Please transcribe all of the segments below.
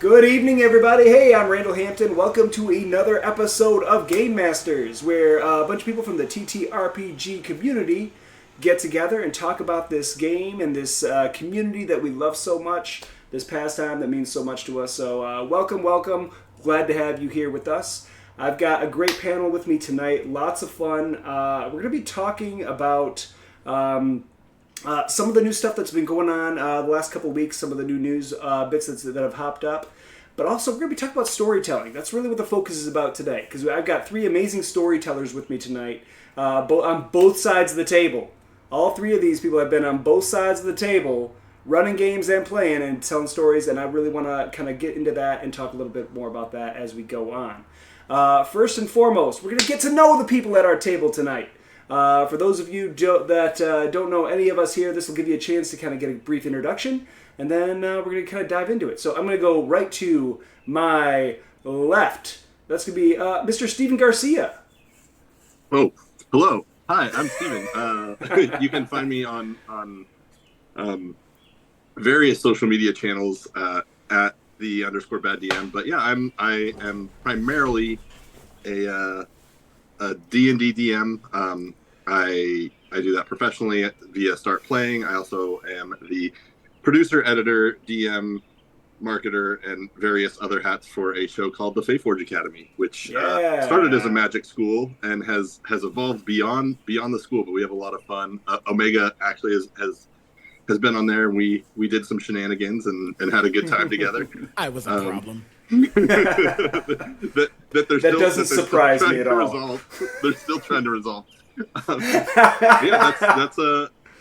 Good evening, everybody. Hey, I'm Randall Hampton. Welcome to another episode of Game Masters, where a bunch of people from the TTRPG community get together and talk about this game and this community that we love so much, this pastime that means so much to us. So welcome. Glad to have you here with us. I've got a great panel with me tonight. Lots of fun. We're going to be talking about some of the new stuff that's been going on the last couple of weeks, some of the new news bits that have hopped up. But also, we're going to be talking about storytelling. That's really what the focus is about today, because I've got three amazing storytellers with me tonight, on both sides of the table. All three of these people have been on both sides of the table, running games and playing and telling stories, and I really want to kind of get into that and talk a little bit more about that as we go on. First and foremost, we're going to get to know the people at our table tonight. For those of you that don't know any of us here, this will give you a chance to kind of get a brief introduction, and then we're going to kind of dive into it. So I'm going to go right to my left. That's going to be Mr. Steven Garcia. Oh, hello. Hi, I'm Steven. You can find me on various social media channels at @the_bad DM. But yeah, I am primarily a D&D DM. I do that professionally via Start Playing. I also am the producer, editor, DM, marketer, and various other hats for a show called the Feyforge Academy, which started as a magic school and has evolved beyond the school. But we have a lot of fun. Omega actually has been on there, and we did some shenanigans and had a good time together. I was a problem. that doesn't surprise me at all. They're still trying to resolve.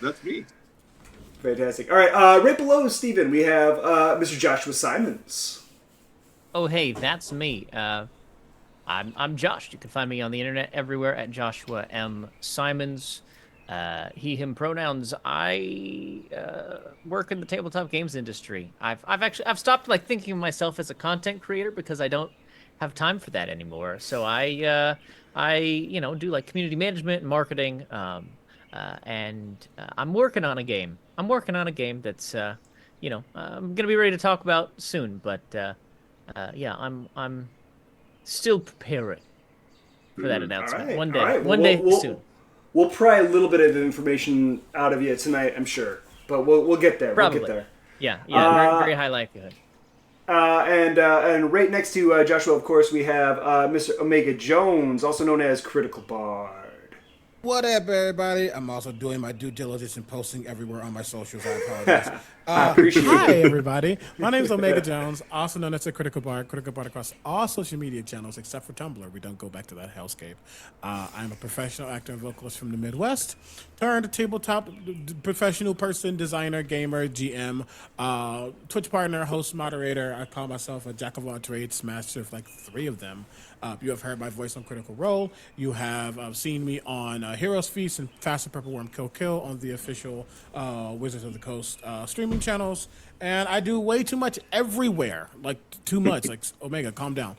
That's me. Fantastic. All right, right below Steven, we have Mr. Joshua Simons. Oh, hey, that's me. I'm Josh. You can find me on the internet everywhere at Joshua M. Simons. He, him pronouns. I work in the tabletop games industry. I've stopped thinking of myself as a content creator because I don't have time for that anymore. So I do community management and marketing. And I'm working on a game. That's I'm gonna be ready to talk about soon. But I'm still preparing for that announcement. Right. One day soon. We'll pry a little bit of information out of you tonight, I'm sure, but we'll get there. Probably. We'll get there. Yeah, very high likelihood. And right next to Joshua, of course, we have Mr. Omega Jones, also known as Critical Bard. What up, everybody? I'm also doing my due diligence and posting everywhere on my socials. I apologize. I appreciate it. Hi, everybody. My name is Omega Jones, also known as the Critical Bard across all social media channels except for Tumblr. We don't go back to that hellscape. I'm a professional actor and vocalist from the Midwest, turned tabletop professional person, designer, gamer, GM, Twitch partner, host, moderator. I call myself a jack of all trades, master of three of them. You have heard my voice on Critical Role. You have seen me on Heroes Feast and Faster Purple Worm Kill on the official Wizards of the Coast streaming channels. And I do way too much everywhere, too much. Omega, calm down.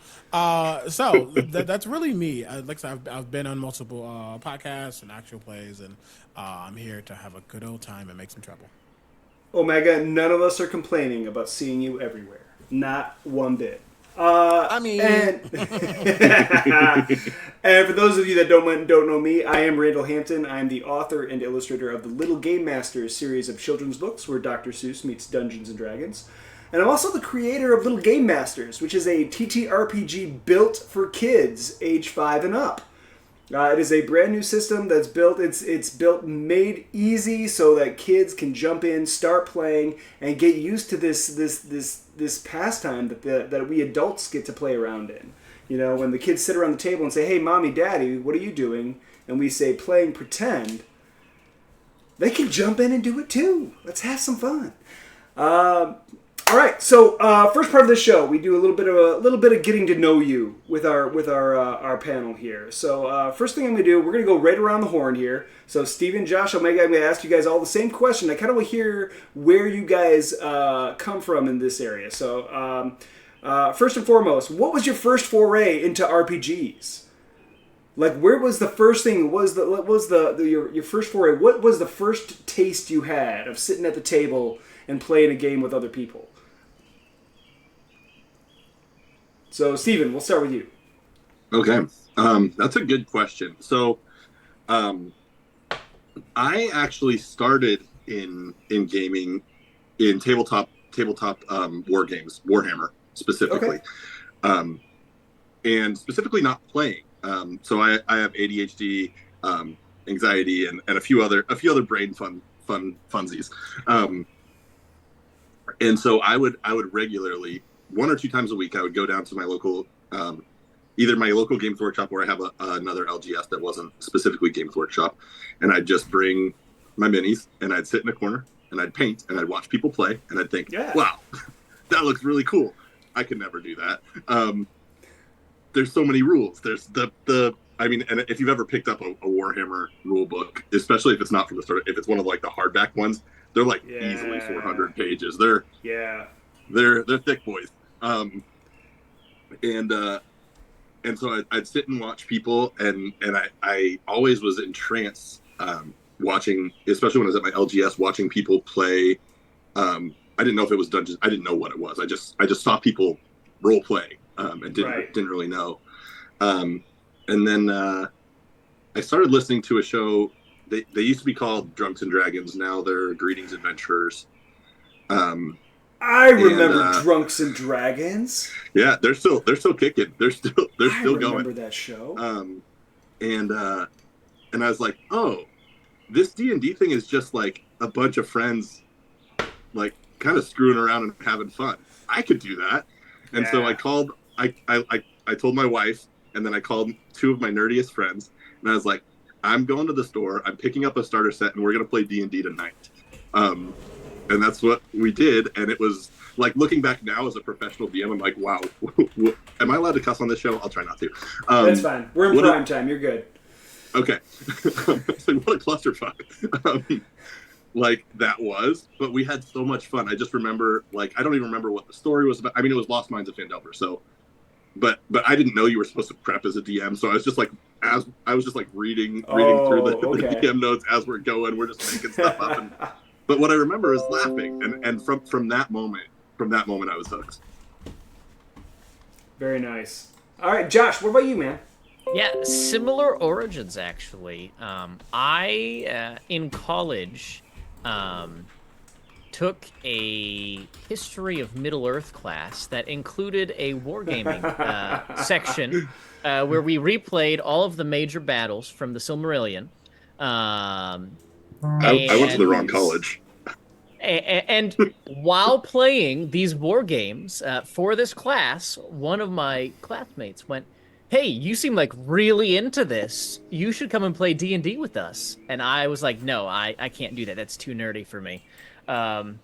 So that's really me. I've been on multiple podcasts and actual plays, and I'm here to have a good old time and make some trouble. Omega, none of us are complaining about seeing you everywhere. Not one bit. And for those of you that don't know me, I am Randall Hampton. I am the author and illustrator of the Little Game Masters series of children's books where Dr. Seuss meets Dungeons & Dragons. And I'm also the creator of Little Game Masters, which is a TTRPG built for kids age 5 and up. It is a brand new system that's built. It's built, made easy so that kids can jump in, start playing, and get used to this pastime that we adults get to play around in. You know, when the kids sit around the table and say, "Hey, mommy, daddy, what are you doing?" and we say, "Playing pretend," they can jump in and do it too. Let's have some fun. All right, so first part of the show, we do a little bit of getting to know you with our panel here. So first thing I'm going to do, we're going to go right around the horn here. So Steven, Josh, Omega, I'm going to ask you guys all the same question. I kind of want to hear where you guys come from in this area. So first and foremost, what was your first foray into RPGs? Where was the first thing? Your first foray? What was the first taste you had of sitting at the table and playing a game with other people? So, Steven, we'll start with you. Okay. That's a good question. So, um, I actually started in gaming in tabletop war games, Warhammer Okay. specifically, um, and specifically not playing. So I have ADHD, anxiety, and a few other brain funsies. Um, and so I would regularly, 1 or 2 times a week, I would go down to my local, either my local Games Workshop, or I have another LGS that wasn't specifically Games Workshop, and I'd just bring my minis and I'd sit in a corner and I'd paint and I'd watch people play and I'd think, Yeah. wow, that looks really cool. I could never do that. There's so many rules. There's the I mean, and if you've ever picked up a Warhammer rule book, especially if it's not from the start, if it's one of like the hardback ones, they're like easily 400 pages. They're Yeah. they're thick boys. Um, and uh, and so I'd sit and watch people, and I always was entranced, watching, especially when I was at my LGS, watching people play. I didn't know if it was Dungeons. I didn't know what it was. I just saw people role play, and didn't really know. Um, and then I started listening to a show. They used to be called Drunks and Dragons. Now they're Greetings Adventurers. I remember Drunks and Dragons. Yeah, they're still kicking. They're still I going. remember that show. And I was like, oh, this D&D thing is just like a bunch of friends, like kind of screwing around and having fun. I could do that. And so I called. I told my wife, and then I called 2 of my nerdiest friends, and I was like, I'm going to the store. I'm picking up a starter set, and we're gonna play D&D tonight. And that's what we did. And it was like, looking back now as a professional DM, I'm like, wow, am I allowed to cuss on this show? I'll try not to. That's fine. We're in prime time. You're good. Okay. It's like, what a clusterfuck. Like that was, but we had so much fun. I just remember, like, I don't even remember what the story was about. I mean, it was Lost Mines of Phandelver. So, but I didn't know you were supposed to prep as a DM. So I was just like, reading through the DM notes as we're going. We're just making stuff up. But what I remember is laughing, and from that moment, I was hooked. Very nice. All right, Josh, what about you, man? Yeah, similar origins actually. I in college took a history of Middle Earth class that included a wargaming section where we replayed all of the major battles from the Silmarillion. I went to the wrong college. And while playing these war games for this class, one of my classmates went, "Hey, you seem like really into this. You should come and play D&D with us." And I was like, "No, I can't do that. That's too nerdy for me." And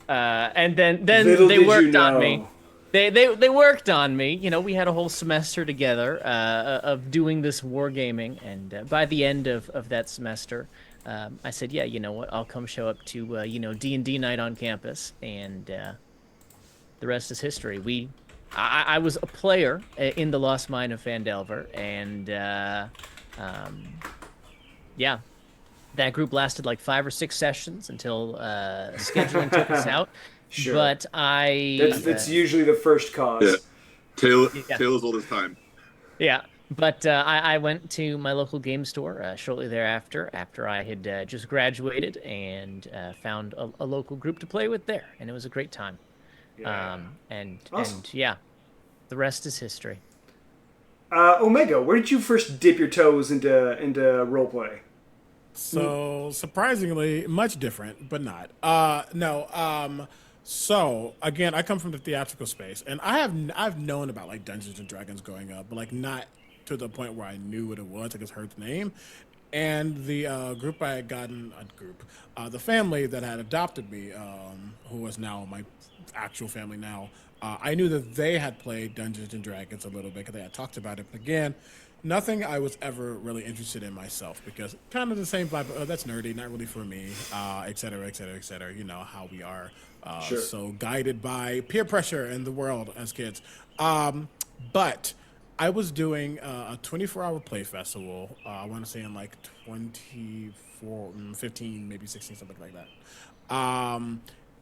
then they worked on me. They worked on me. You know, we had a whole semester together of doing this wargaming, and by the end of that semester, I said, "Yeah, you know what? I'll come show up to D&D night on campus," and the rest is history. I was a player in the Lost Mine of Phandelver, and yeah, that group lasted like 5 or 6 sessions until scheduling took us out. Sure. But that's usually the first cause. Yeah. Tale as old as time. Yeah. But I went to my local game store shortly thereafter, after I had just graduated, and found a local group to play with there, and it was a great time. Yeah. And Awesome. yeah, the rest is history. Omega, where did you first dip your toes into roleplay? So surprisingly, much different, but not. No. So again, I come from the theatrical space, and I've known about like Dungeons and Dragons growing up, but like not to the point where I knew what it was. I just heard the name, and the group I had gotten the family that had adopted me, who is now my actual family now. I knew that they had played Dungeons and Dragons a little bit because they had talked about it. But again, nothing I was ever really interested in myself, because kind of the same vibe. Oh, that's nerdy, not really for me, et cetera, et cetera, et cetera. You know how we are, Sure. so guided by peer pressure in the world as kids. But I was doing a 24-hour play festival. I want to say in like 24, 15, maybe 16, something like that.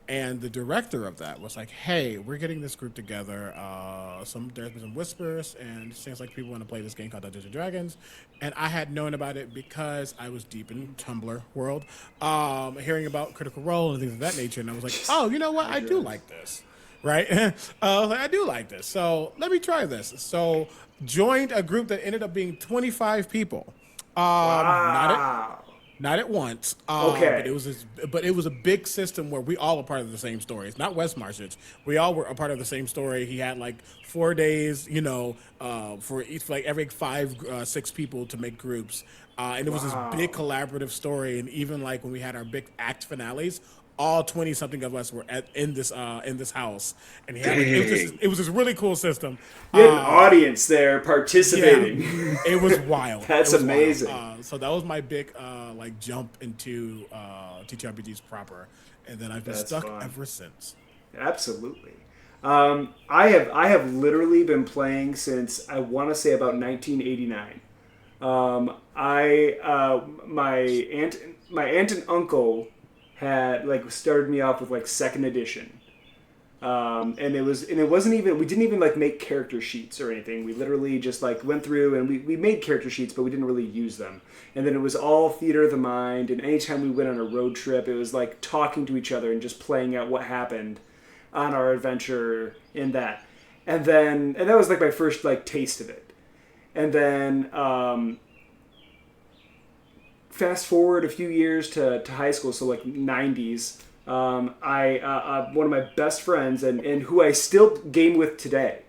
And the director of that was like, "Hey, we're getting this group together. There's been some whispers, and it seems like people want to play this game called Dungeons and Dragons." And I had known about it because I was deep in Tumblr world, hearing about Critical Role and things of that nature. And I was like, "Oh, you know what? I do like this, right? I was like, I do like this. So let me try this." So joined a group that ended up being 25 people. Wow. Not at once, Okay. but it was a big system where we all are part of the same story. It's not West Marsh's. We all were a part of the same story. He had like 4 days, for each like every 6 people to make groups, and it was this big collaborative story. And even like when we had our big act finales, all 20 something of us were in this house, and he had, it was this really cool system. You had an audience there participating. Yeah, it was wild. That's amazing. So that was my big jump into TTRPGs proper, and then I've been stuck ever since. Absolutely. I have literally been playing since I want to say about 1989. My aunt and uncle had started me off with second edition. And it wasn't even, we didn't even make character sheets or anything. We literally just went through and we made character sheets, but we didn't really use them. And then it was all theater of the mind. And anytime we went on a road trip, it was talking to each other and just playing out what happened on our adventure in that. And that was my first taste of it. And then, fast forward a few years to high school, so 90s. One of my best friends and who I still game with today.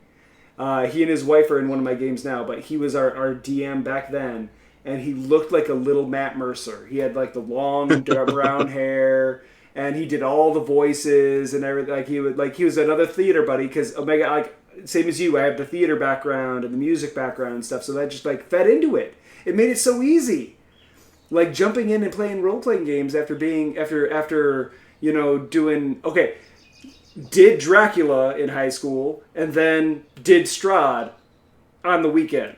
He and his wife are in one of my games now, but he was our DM back then, and he looked like a little Matt Mercer. He had the long brown hair, and he did all the voices and everything. He was another theater buddy because Omega, same as you, I have the theater background and the music background and stuff, so that just fed into it. It made it so easy. Jumping in and playing role-playing games after doing, did Dracula in high school and then did Strahd on the weekend.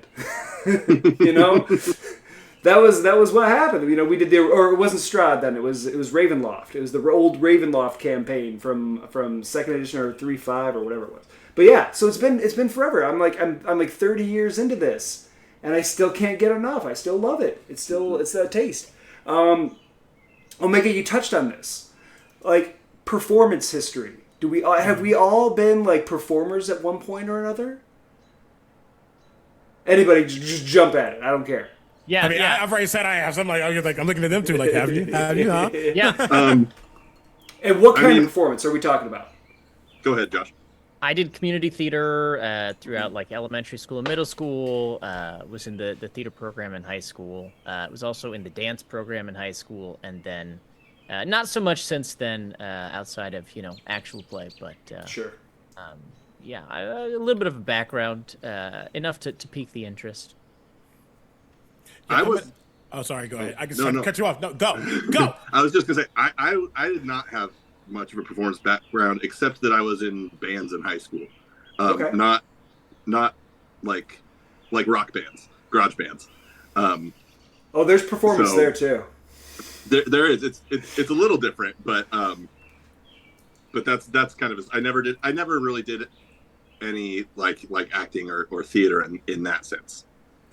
That was what happened. We did or it wasn't Strahd then, it was Ravenloft. It was the old Ravenloft campaign from second edition or 3.5 or whatever it was. But yeah, so it's been forever. I'm 30 years into this. And I still can't get enough. I still love it. It's that taste. Omega, you touched on this. Performance history. Have we all been performers at one point or another? Anybody, just jump at it. I don't care. Yeah, I've already said I have. So I'm I'm looking at them too. Have you? Have you? Huh? Yeah. And what kind of performance are we talking about? Go ahead, Josh. I did community theater throughout elementary school and middle school. Was in the theater program in high school. Was also in the dance program in high school, and then not so much since then outside of actual play, but Sure. A little bit of a background, enough to pique the interest. Oh, sorry. Go ahead. I can cut you off. No, go. I was just gonna say I did not have much of a performance background except that I was in bands in high school. Okay. Not like rock bands, garage bands. There's performance there too. There is. It's a little different, but that's kind of I never really did any like acting or theater in that sense.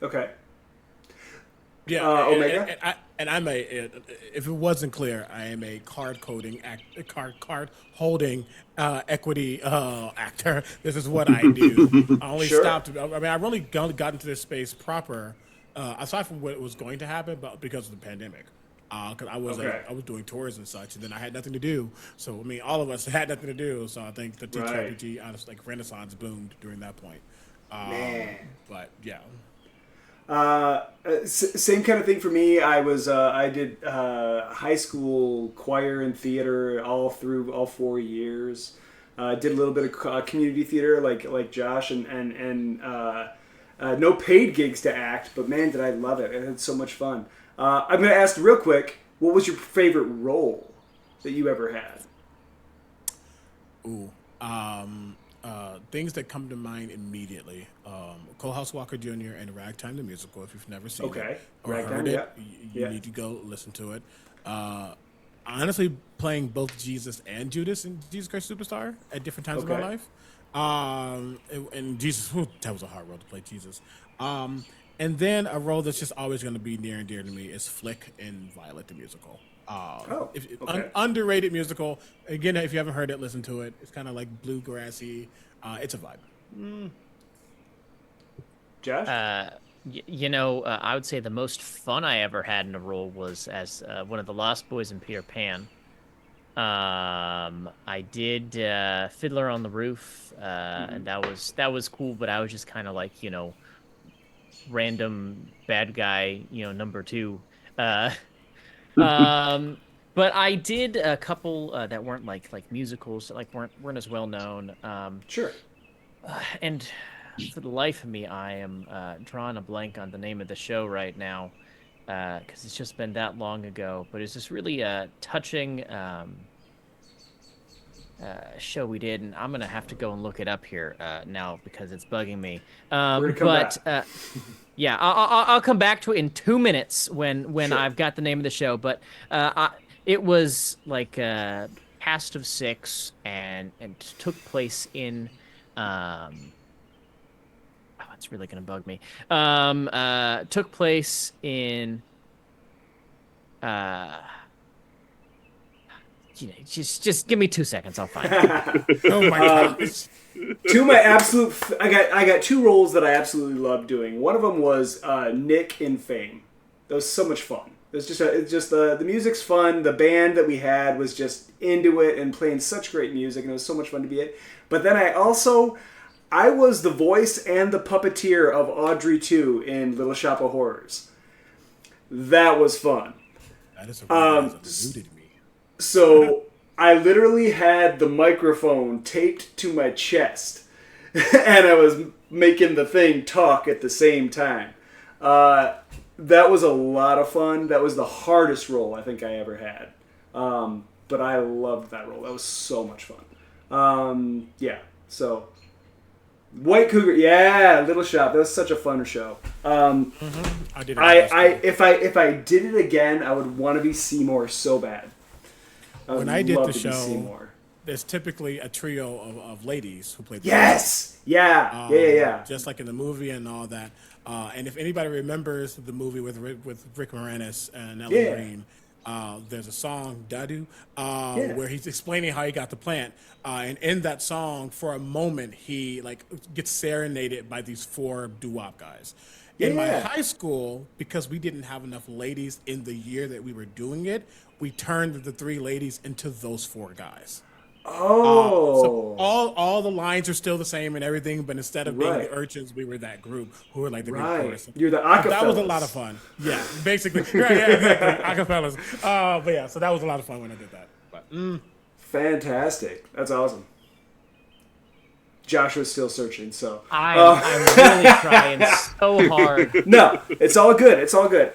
Okay. Yeah, Omega. And I'm if it wasn't clear, I am a card holding equity actor. This is what I do. I only stopped. I've only gotten into this space proper, aside from what was going to happen, but because of the pandemic. Because I was doing tours and such, and then I had nothing to do. So all of us had nothing to do. So I think the TTRPG Renaissance boomed during that point. Man. But yeah. Same kind of thing for me. I did high school choir and theater all through all 4 years. Did a little bit of community theater like Josh and no paid gigs to act, but man, did I love it. I had so much fun. I'm going to ask real quick, what was your favorite role that you ever had? Ooh. Things that come to mind immediately. Colehouse Walker Jr. and Ragtime the Musical, if you've never seen it or Ragtime, heard it, you need to go listen to it. honestly playing both Jesus and Judas in Jesus Christ Superstar at different times of my Okay. life. And Jesus, that was a hard role to play, Jesus. And then a role that's just always going to be near and dear to me is Flick in Violet the musical. Oh, okay. Underrated musical. Again, if you haven't heard it, listen to it. It's kind of like bluegrassy. It's a vibe. Josh? I would say the most fun I ever had in a role was as one of the Lost Boys in Peter Pan. I did Fiddler on the Roof, and that was cool. But I was just kind of like random bad guy, number two. But I did a couple that weren't like musicals that weren't as well known. Sure. And for the life of me, I am drawing a blank on the name of the show right now because it's just been that long ago. But it's this really touching show we did, and I'm gonna have to go and look it up here now because it's bugging me. We're gonna come back. Yeah, I'll come back to it in 2 minutes when Sure. I've got the name of the show. But it was like cast of 6 and took place in. It's really gonna bug me. Took place in. Just give me 2 seconds. I'll find it. Oh my gosh. Two of my absolute. I got two roles that I absolutely loved doing. One of them was Nick in Fame. That was so much fun. It's just the music's fun. The band that we had was just into it and playing such great music, and it was so much fun to be it. But then I was the voice and the puppeteer of Audrey 2 in Little Shop of Horrors. That was fun. That is a role that eluded me. So I literally had the microphone taped to my chest, and I was making the thing talk at the same time. That was a lot of fun. That was the hardest role I think I ever had. But I loved that role. That was so much fun. Yeah, so... White Cougar, yeah, Little Shop. That was such a fun show. I did it. If I did it again, I would want to be Seymour so bad. When I did the show, Seymour. There's typically a trio of ladies who play the Yes! Yeah. just like in the movie and all that. And if anybody remembers the movie with Rick Moranis and Ellen Green, there's a song, Dadu, where he's explaining how he got the plant. And in that song, for a moment, he gets serenaded by these 4 doo-wop guys. In my high school, because we didn't have enough ladies in the year that we were doing it, we turned the 3 ladies into those 4 guys. So all the lines are still the same and everything, but instead of being the urchins, we were that group who were like the group chorus. You're the acapellas. That was a lot of fun. Yeah, basically. Right, yeah, exactly. Acapellas. But yeah, so that was a lot of fun when I did that. But, Fantastic. That's awesome. Joshua's still searching, so... I'm really trying so hard. No, it's all good. It's all good.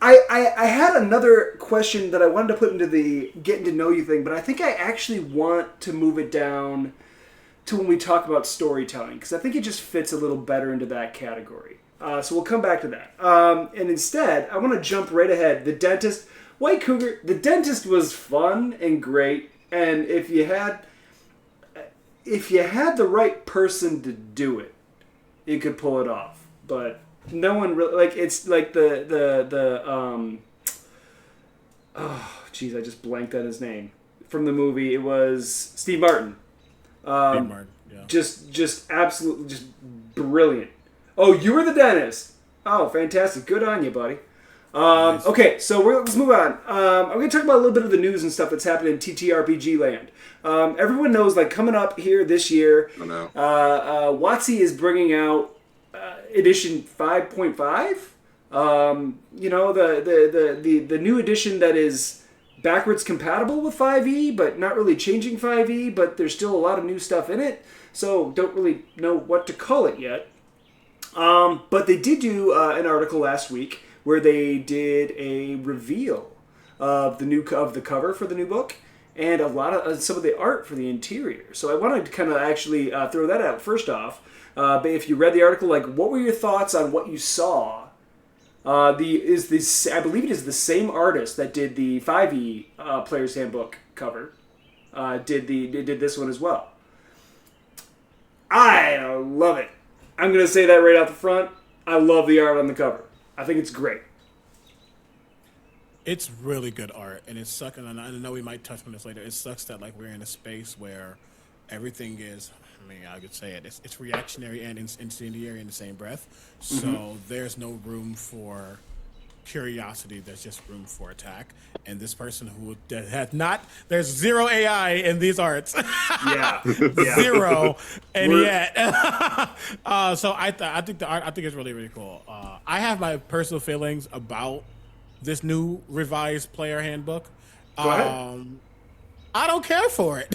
I had another question that I wanted to put into the getting to know you thing, but I think I actually want to move it down to when we talk about storytelling, because I think it just fits a little better into that category. So we'll come back to that. And instead, I want to jump right ahead. The Dentist, White Cougar, The Dentist was fun and great, and if you had the right person to do it, you could pull it off. But no one really, it's like oh jeez, I just blanked on his name from the movie. It was Steve Martin. Steve Martin, yeah. Just absolutely just brilliant. Oh, you were the dentist. Oh, fantastic. Good on you, buddy. Nice. Okay, so let's move on. I'm going to talk about a little bit of the news and stuff that's happening in TTRPG land. Everyone knows, coming up here this year, WotC is bringing out edition 5.5. The new edition that is backwards compatible with 5e, but not really changing 5e, but there's still a lot of new stuff in it, so don't really know what to call it yet. But they did do an article last week where they did a reveal of the cover for the new book and a lot of some of the art for the interior. So I wanted to kind of actually throw that out first off. But if you read the article, what were your thoughts on what you saw I believe it is the same artist that did the 5e Player's Handbook cover. Did this one as well. I love it. I'm gonna say that right out the front. I love the art on the cover. I think it's great. It's really good art, and it sucks. And I know we might touch on this later. It sucks that like we're in a space where everything is. I mean, I could say it. It's reactionary and incendiary in the same breath. So there's no room for curiosity. There's just room for attack. And this person who had not, there's zero AI in these arts. Yeah. Zero, and yet, so I think the art. I think it's really really cool. I have my personal feelings about this new revised player handbook. Go ahead. I don't care for it.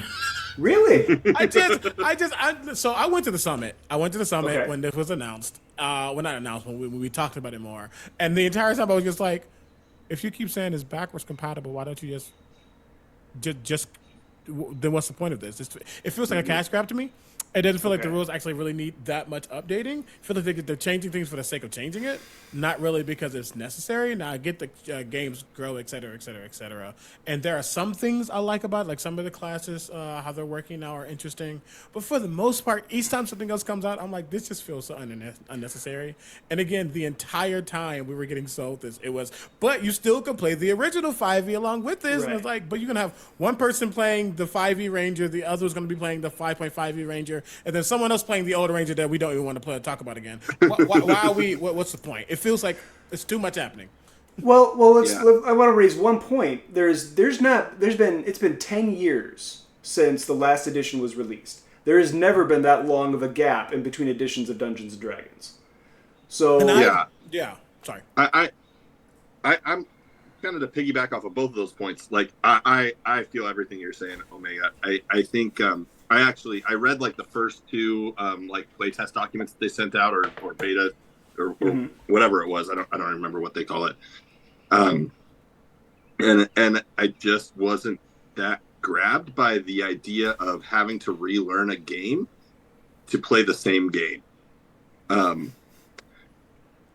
Really? So I went to the summit. Okay. When this was announced. Well, not announced, when we talked about it more. And the entire time I was just like, if you keep saying it's backwards compatible, why don't you just then what's the point of this? It feels like a cash grab to me. It doesn't feel like the Okay. rules actually really need that much updating. I feel like they're changing things for the sake of changing it, not really because it's necessary. Now, I get the games grow, et cetera, et cetera, et cetera. And there are some things I like about it, like some of the classes, how they're working now are interesting. But for the most part, each time something else comes out, I'm like, this just feels so unnecessary. And again, the entire time we were getting sold this, it was, but you still can play the original 5e along with this. Right. And it's like, but you're going to have one person playing the 5e Ranger, the other is going to be playing the 5.5e Ranger, and then someone else playing the older Ranger that we don't even want to talk about again. Why are we? What's the point? It feels like it's too much happening. Well, I want to raise one point. It's been 10 years since the last edition was released. There has never been that long of a gap in between editions of Dungeons and Dragons. So Sorry. I'm kind of to piggyback off of both of those points. Like I feel everything you're saying, Omega. I think I read like the first two like playtest documents that they sent out or beta or whatever it was. I don't remember what they call it. And I just wasn't that grabbed by the idea of having to relearn a game to play the same game.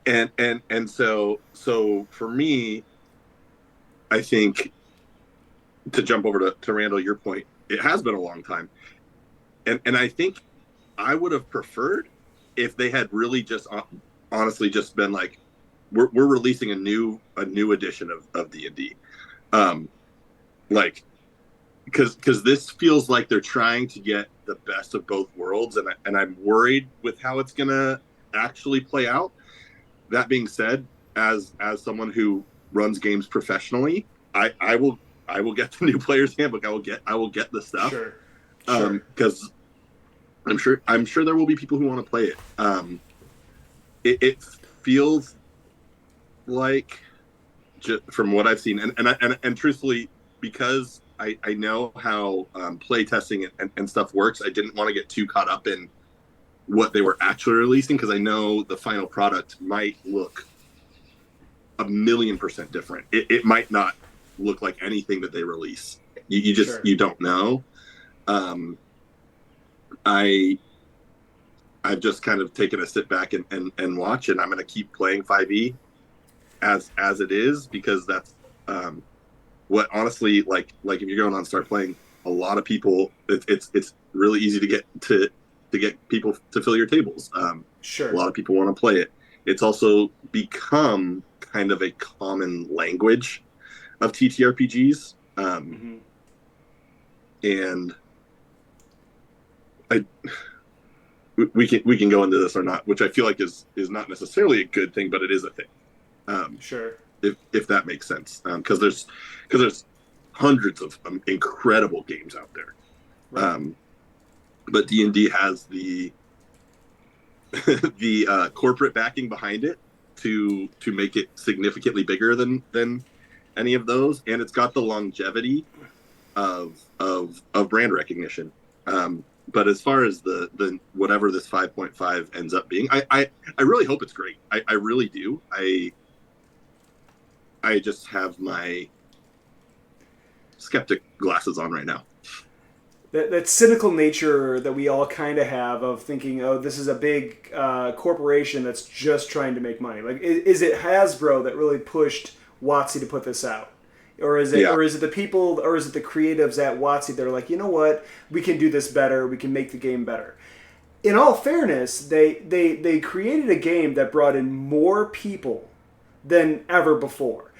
And so for me, I think, to jump over to Randall, your point, it has been a long time. And I think I would have preferred if they had really just honestly just been like, we're releasing a new edition of D&D. Like, because this feels like they're trying to get the best of both worlds, and I'm worried with how it's gonna actually play out. That being said, as someone who runs games professionally, I will get the new player's handbook. I will get the stuff. Sure. Because I'm sure there will be people who want to play it. It feels like, just from what I've seen, and truthfully, because I know how play testing and stuff works, I didn't want to get too caught up in what they were actually releasing, because I know the final product might look 1,000,000% different. It might not look like anything that they release. You just Sure. You don't know. I've just kind of taken a sit back and watch, and I'm going to keep playing 5e as it is, because that's what honestly, like if you're going on start playing, a lot of people, it's really easy to get people to fill your tables. Sure. A lot of people want to play it. It's also become kind of a common language of TTRPGs. And we can go into this or not, which I feel like is not necessarily a good thing, but it is a thing. Sure. If that makes sense, because there's hundreds of incredible games out there. Right. But D&D has the corporate backing behind it to make it significantly bigger than any of those, and it's got the longevity of brand recognition. But as far as the whatever this 5.5 ends up being, I really hope it's great. I really do. I just have my skeptic glasses on right now. that cynical nature that we all kind of have of thinking, oh, this is a big corporation that's just trying to make money. Like, is it Hasbro that really pushed WotC to put this out? Or is it, or is it the people, or is it the creatives at WotC that are like, you know what, we can do this better, we can make the game better. In all fairness, they created a game that brought in more people than ever before.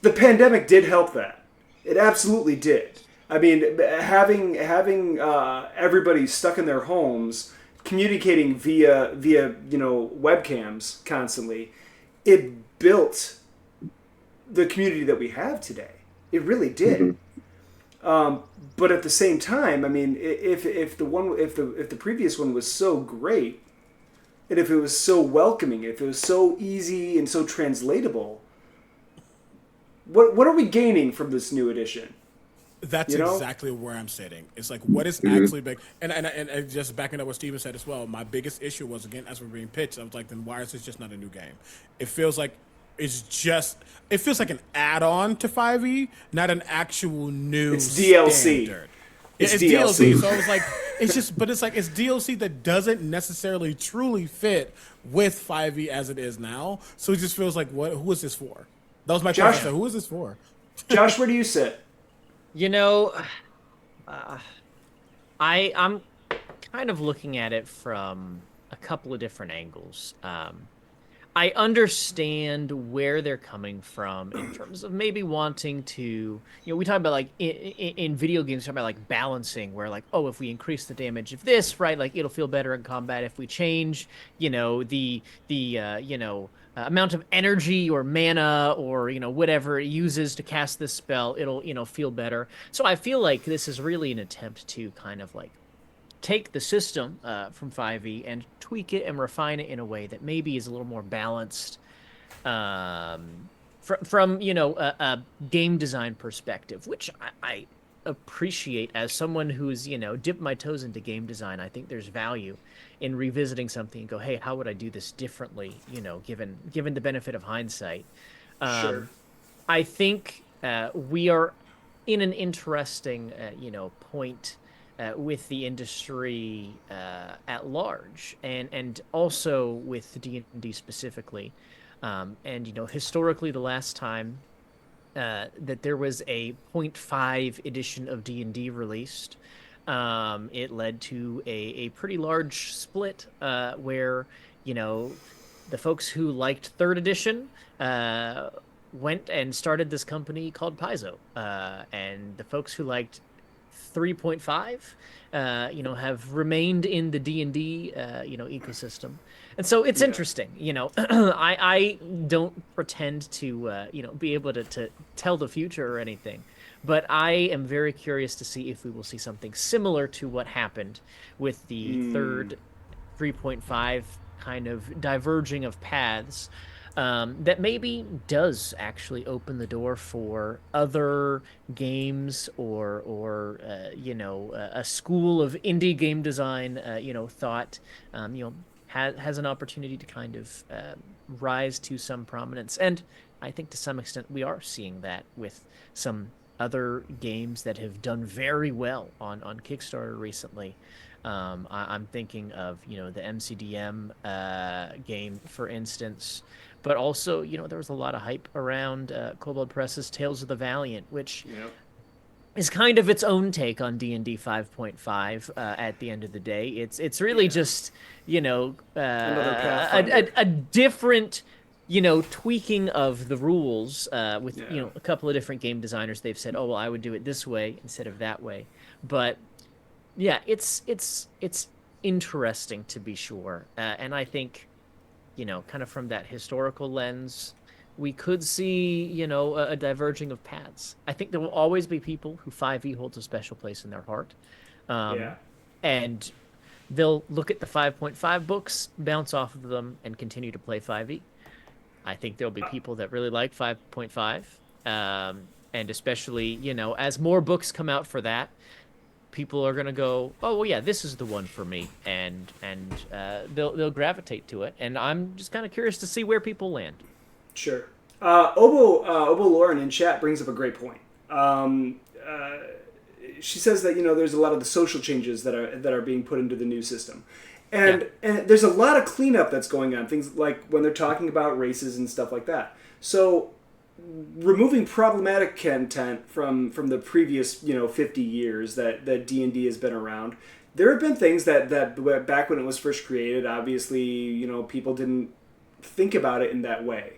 The pandemic did help that. It absolutely did. I mean, having everybody stuck in their homes, communicating via webcams constantly, it built the community that we have today. It really did. But at the same time, I mean, if the previous one was so great, and if it was so welcoming, if it was so easy and so translatable, what are we gaining from this new edition? That's exactly where I'm sitting. It's like, what is actually big? And just backing up what Steven said as well, my biggest issue was, again, as we're being pitched, I was like, then why is this just not a new game? It feels like it feels like an add-on to 5e, not an actual new It's DLC. Standard. It's DLC. So I was like, it's DLC that doesn't necessarily truly fit with 5e as it is now. So it just feels like, who is this for? That was my question. So who is this for? Josh, where do you sit? You know, I'm kind of looking at it from a couple of different angles. I understand where they're coming from in terms of maybe wanting to, we talk about like in video games, talk about like balancing where like, oh, if we increase the damage of this, right, like it'll feel better in combat. If we change, the amount of energy or mana or, whatever it uses to cast this spell, it'll, feel better. So I feel like this is really an attempt to kind of like take the system from 5e and tweak it and refine it in a way that maybe is a little more balanced from a game design perspective, which I appreciate as someone who's dipped my toes into game design. I think there's value in revisiting something and go, hey, how would I do this differently, given the benefit of hindsight. Sure. I think we are in an interesting point with the industry at large, and also with D&D specifically. And historically, the last time that there was a 0.5 edition of D&D released, it led to a pretty large split where the folks who liked 3rd edition went and started this company called Paizo, and the folks who liked 3.5 have remained in the D&D ecosystem. And so it's interesting. I don't pretend to be able to tell the future or anything, but I am very curious to see if we will see something similar to what happened with the 3rd 3.5 kind of diverging of paths. That maybe does actually open the door for other games or a school of indie game design, thought, has an opportunity to kind of rise to some prominence. And I think to some extent we are seeing that with some other games that have done very well on Kickstarter recently. I'm thinking of, the MCDM game, for instance. But also, there was a lot of hype around Kobold Press's Tales of the Valiant, which is kind of its own take on D&D 5.5 at the end of the day. It's really just, a different, tweaking of the rules with, a couple of different game designers. They've said, oh, well, I would do it this way instead of that way. But, yeah, it's interesting to be sure. And I think, kind of from that historical lens, we could see, a diverging of paths. I think there will always be people who 5e holds a special place in their heart. And they'll look at the 5.5 books, bounce off of them, and continue to play 5e. I think there'll be people that really like 5.5. And especially, as more books come out for that, people are gonna go, oh well, yeah, this is the one for me, and they'll gravitate to it. And I'm just kind of curious to see where people land. Sure. Obo Lauren in chat brings up a great point. she says that there's a lot of the social changes that are being put into the new system, and there's a lot of cleanup that's going on. Things like when they're talking about races and stuff like that. So removing problematic content from the previous 50 years that D&D has been around. There have been things that back when it was first created, obviously people didn't think about it in that way.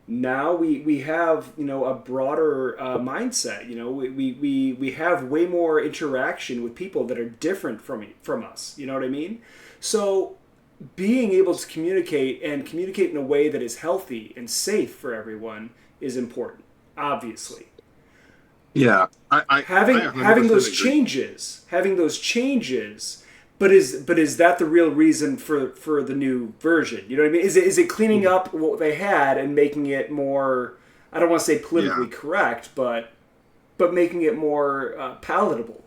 Now we have a broader mindset. We have way more interaction with people that are different from us. You know what I mean? So being able to communicate in a way that is healthy and safe for everyone is important. Obviously. Yeah, having those changes, but is that the real reason for the new version? You know what I mean? Is it cleaning up what they had and making it more? I don't want to say politically correct, but making it more palatable.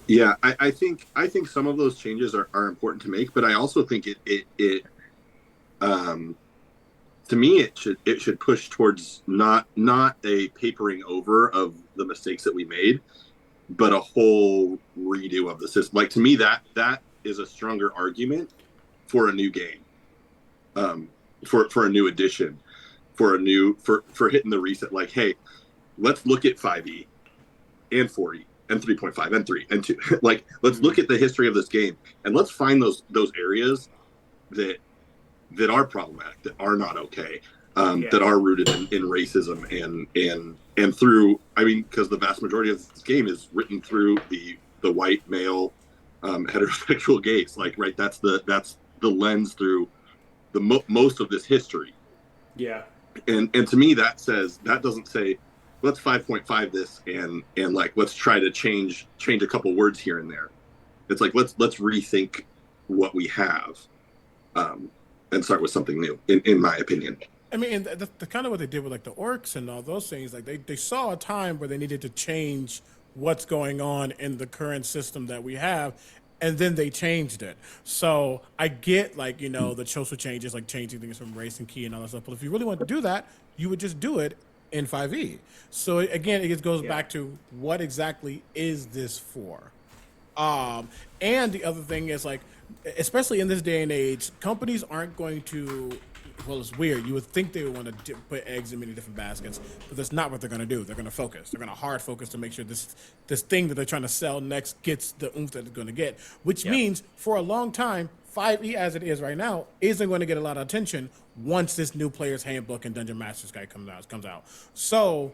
Yeah, I think some of those changes are important to make, but I also think it to me it should push towards not a papering over of the mistakes that we made, but a whole redo of the system. Like, to me, that is a stronger argument for a new game, for a new edition, for hitting the reset. Like, hey, let's look at 5e and 4e and 3.5 and 3 and 2. Like, let's look at the history of this game and let's find those areas that are problematic, that are not okay, that are rooted in racism and through, because the vast majority of this game is written through the white male heterosexual gaze. Like, right, that's the lens through the most of this history. Yeah. And to me, that doesn't say let's 5.5 this and like let's try to change a couple words here and there. It's like let's rethink what we have. And start with something new, in my opinion. And the kind of what they did with like the orcs and all those things, like they saw a time where they needed to change what's going on in the current system that we have, and then they changed it. So I get the social changes, like changing things from race and key and all that stuff. But if you really want to do that, you would just do it in 5e. So again, it goes back to what exactly is this for? And the other thing is, like, especially in this day and age, companies aren't going to, well, it's weird. You would think they would want to put eggs in many different baskets, but that's not what they're going to do. They're going to focus. They're going to hard focus to make sure this thing that they're trying to sell next gets the oomph that it's going to get, which means for a long time, 5e as it is right now isn't going to get a lot of attention once this new player's handbook and Dungeon Master's Guide comes out. So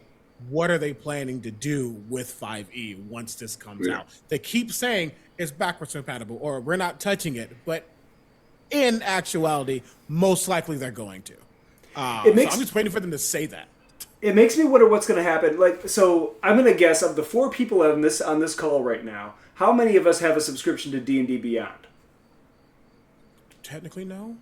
what are they planning to do with 5e once this comes out? They keep saying it's backwards compatible or we're not touching it, but in actuality, most likely they're going to. So I'm just waiting for them to say that. It makes me wonder what's going to happen. Like, so I'm going to guess of the 4 people on this call right now, how many of us have a subscription to D&D Beyond? Technically, no.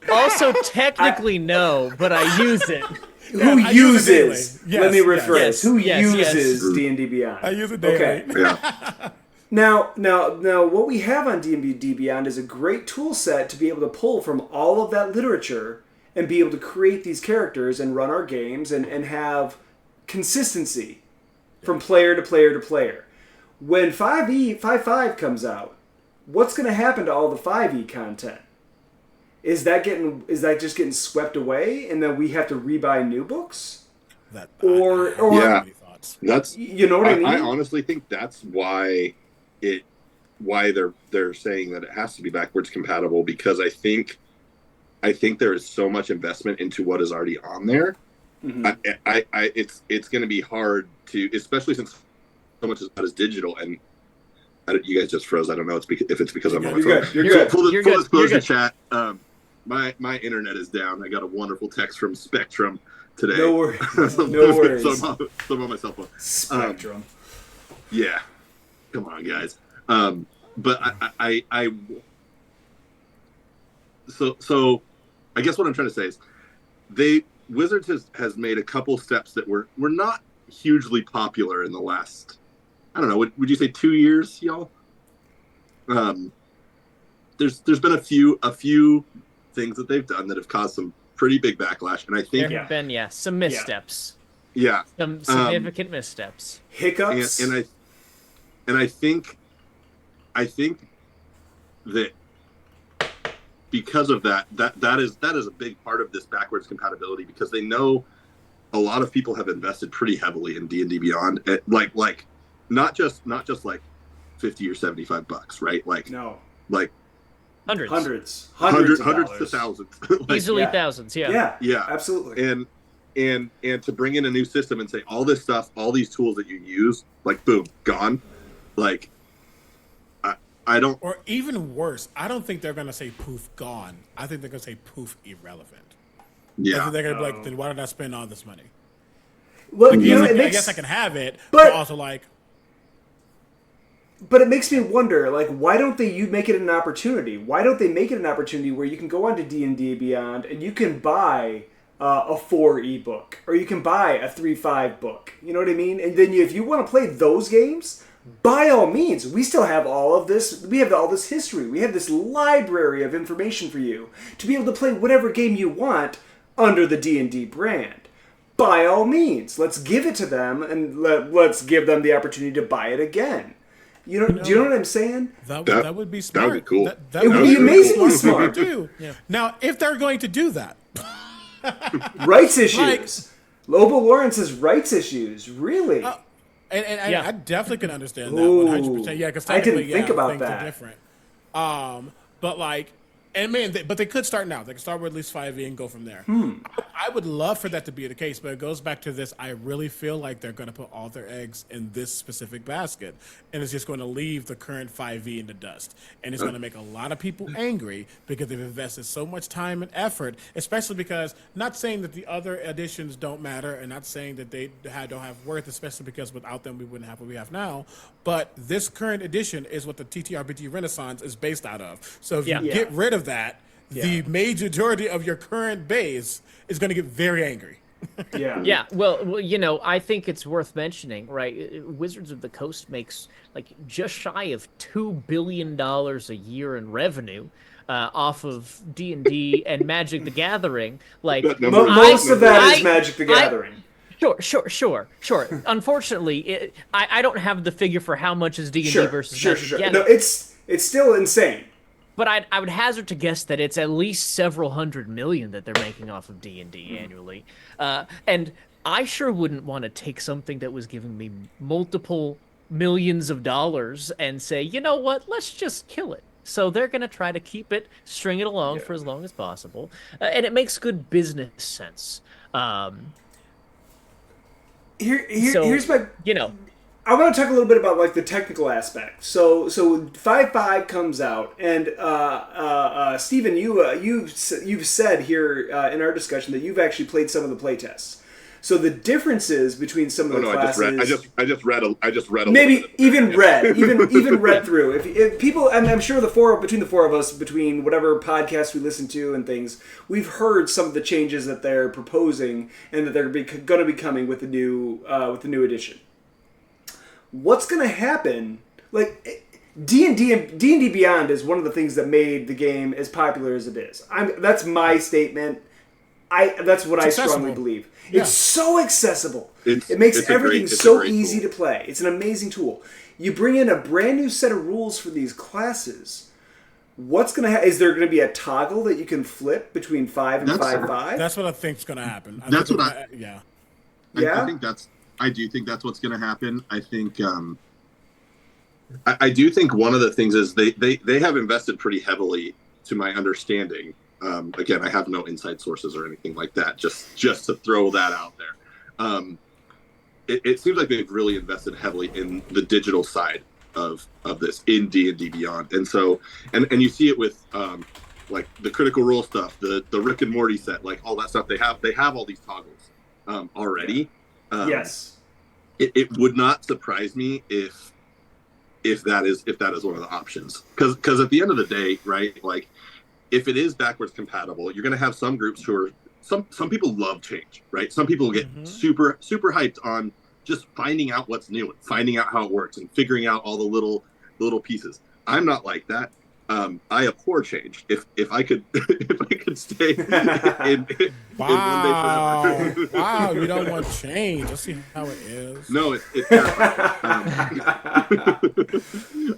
Also, technically, no, but I use it. Who uses? Yes, let me rephrase. yes, Who yes, uses D&D Beyond? I use it daily. Okay. Yeah. Now, what we have on D&D Beyond is a great tool set to be able to pull from all of that literature and be able to create these characters and run our games and have consistency from player to player to player. When 5.5 comes out, what's going to happen to all the 5e content? Is that just getting swept away, and then we have to rebuy new books? Or yeah, that's, you know what I mean. I honestly think that's why they're saying that it has to be backwards compatible, because I think there is so much investment into what is already on there. Mm-hmm. It's going to be hard to, especially since so much of that is digital. And you guys just froze. I don't know if it's because I'm on my phone. You're good. Full disclosure, chat. My internet is down. I got a wonderful text from Spectrum today. No worries. No worries. So I'm on my cell phone. Spectrum. Yeah. Come on, guys. But so I guess what I'm trying to say is Wizards has made a couple steps that were not hugely popular in the last, I don't know, would you say 2 years, y'all? There's been a few things that they've done that have caused some pretty big backlash, and I think there have been some missteps. Yeah. Some significant missteps. Hiccups. And I think that because of that is a big part of this backwards compatibility, because they know a lot of people have invested pretty heavily in D&D Beyond, like not just like 50 or $75, right? Like no, like hundreds hundreds of to thousands, like, Easily thousands. yeah, yeah, absolutely. And to bring in a new system and say all this stuff, all these tools that you use, like boom, gone. Like I don't. Or even worse, I don't think they're gonna say poof gone. I think they're gonna say poof irrelevant. I think they're gonna be like, then why did I spend all this money? Well, Like, you know, I guess I can have it, but also like. But it makes me wonder, like, why don't you make it an opportunity? Why don't they make it an opportunity where you can go onto D&D Beyond and you can buy a 4 ebook, or you can buy a 3.5 book? You know what I mean? And then if you want to play those games, by all means, we still have all of this. We have all this history. We have this library of information for you to be able to play whatever game you want under the D&D brand. By all means, let's give it to them, and let's give them the opportunity to buy it again. Do you know what I'm saying? That would be smart. That would be cool. It would be amazingly smart. Yeah. Now, if they're going to do that, rights issues. Lobo Lawrence's rights issues, really. And I definitely can understand that 100%. Yeah, because I didn't think about things that. are different. But like, and man, but they could start now. They could start with at least 5e and go from there. I would love for that to be the case, but it goes back to this. I really feel like they're going to put all their eggs in this specific basket, and it's just going to leave the current 5e in the dust. And it's going to make a lot of people angry because they've invested so much time and effort, especially because, not saying that the other editions don't matter, and not saying that they don't have worth, especially because without them we wouldn't have what we have now, but this current edition is what the TTRPG Renaissance is based out of. So if you get rid of that, the majority of your current base is going to get very angry. Yeah. Well, you know, I think it's worth mentioning, right? Wizards of the Coast makes like just shy of $2 billion a year in revenue off of D&D and Magic the Gathering. Like most of that is Magic the Gathering. Sure. Unfortunately, I don't have the figure for how much is D&D versus Magic the Gathering. No, it's still insane. But I would hazard to guess that it's at least several hundred million that they're making off of D&D annually. And I sure wouldn't want to take something that was giving me multiple millions of dollars and say, you know what, let's just kill it. So they're going to try to keep it, string it along for as long as possible. And it makes good business sense. Here's my... You know... I want to talk a little bit about like the technical aspect. So 5.5 comes out, and Stephen, you've said here in our discussion that you've actually played some of the playtests. So the differences between some of the classes. I just read a maybe even read through. If people, and I'm sure between the four of us, between whatever podcasts we listen to and things, we've heard some of the changes that they're proposing and that they're going to be coming with the new edition. What's going to happen? Like D&D Beyond is one of the things that made the game as popular as it is. That's my statement. That's what I strongly believe. Yeah. It's so accessible. It makes everything so easy to play. It's an amazing tool. You bring in a brand new set of rules for these classes. What's going to happen? Is there going to be a toggle that you can flip between 5 and 5.5? That's what I think's going to happen. I do think that's what's going to happen. I think I do think one of the things is they have invested pretty heavily, to my understanding. Again, I have no inside sources or anything like that. Just to throw that out there. It seems like they've really invested heavily in the digital side of this in D&D Beyond, and so and you see it with like the Critical Role stuff, the Rick and Morty set, like all that stuff. They have all these toggles already. Yes. It would not surprise me if that is one of the options, because at the end of the day, right, like if it is backwards compatible, you're going to have some groups who are some people love change, right? Some people get super hyped on just finding out what's new and finding out how it works and figuring out all the little pieces. I'm not like that. I abhor change. If I could if I could stay in one day forever. Wow, you don't want change. Let's see how it is. No, it terrifies me.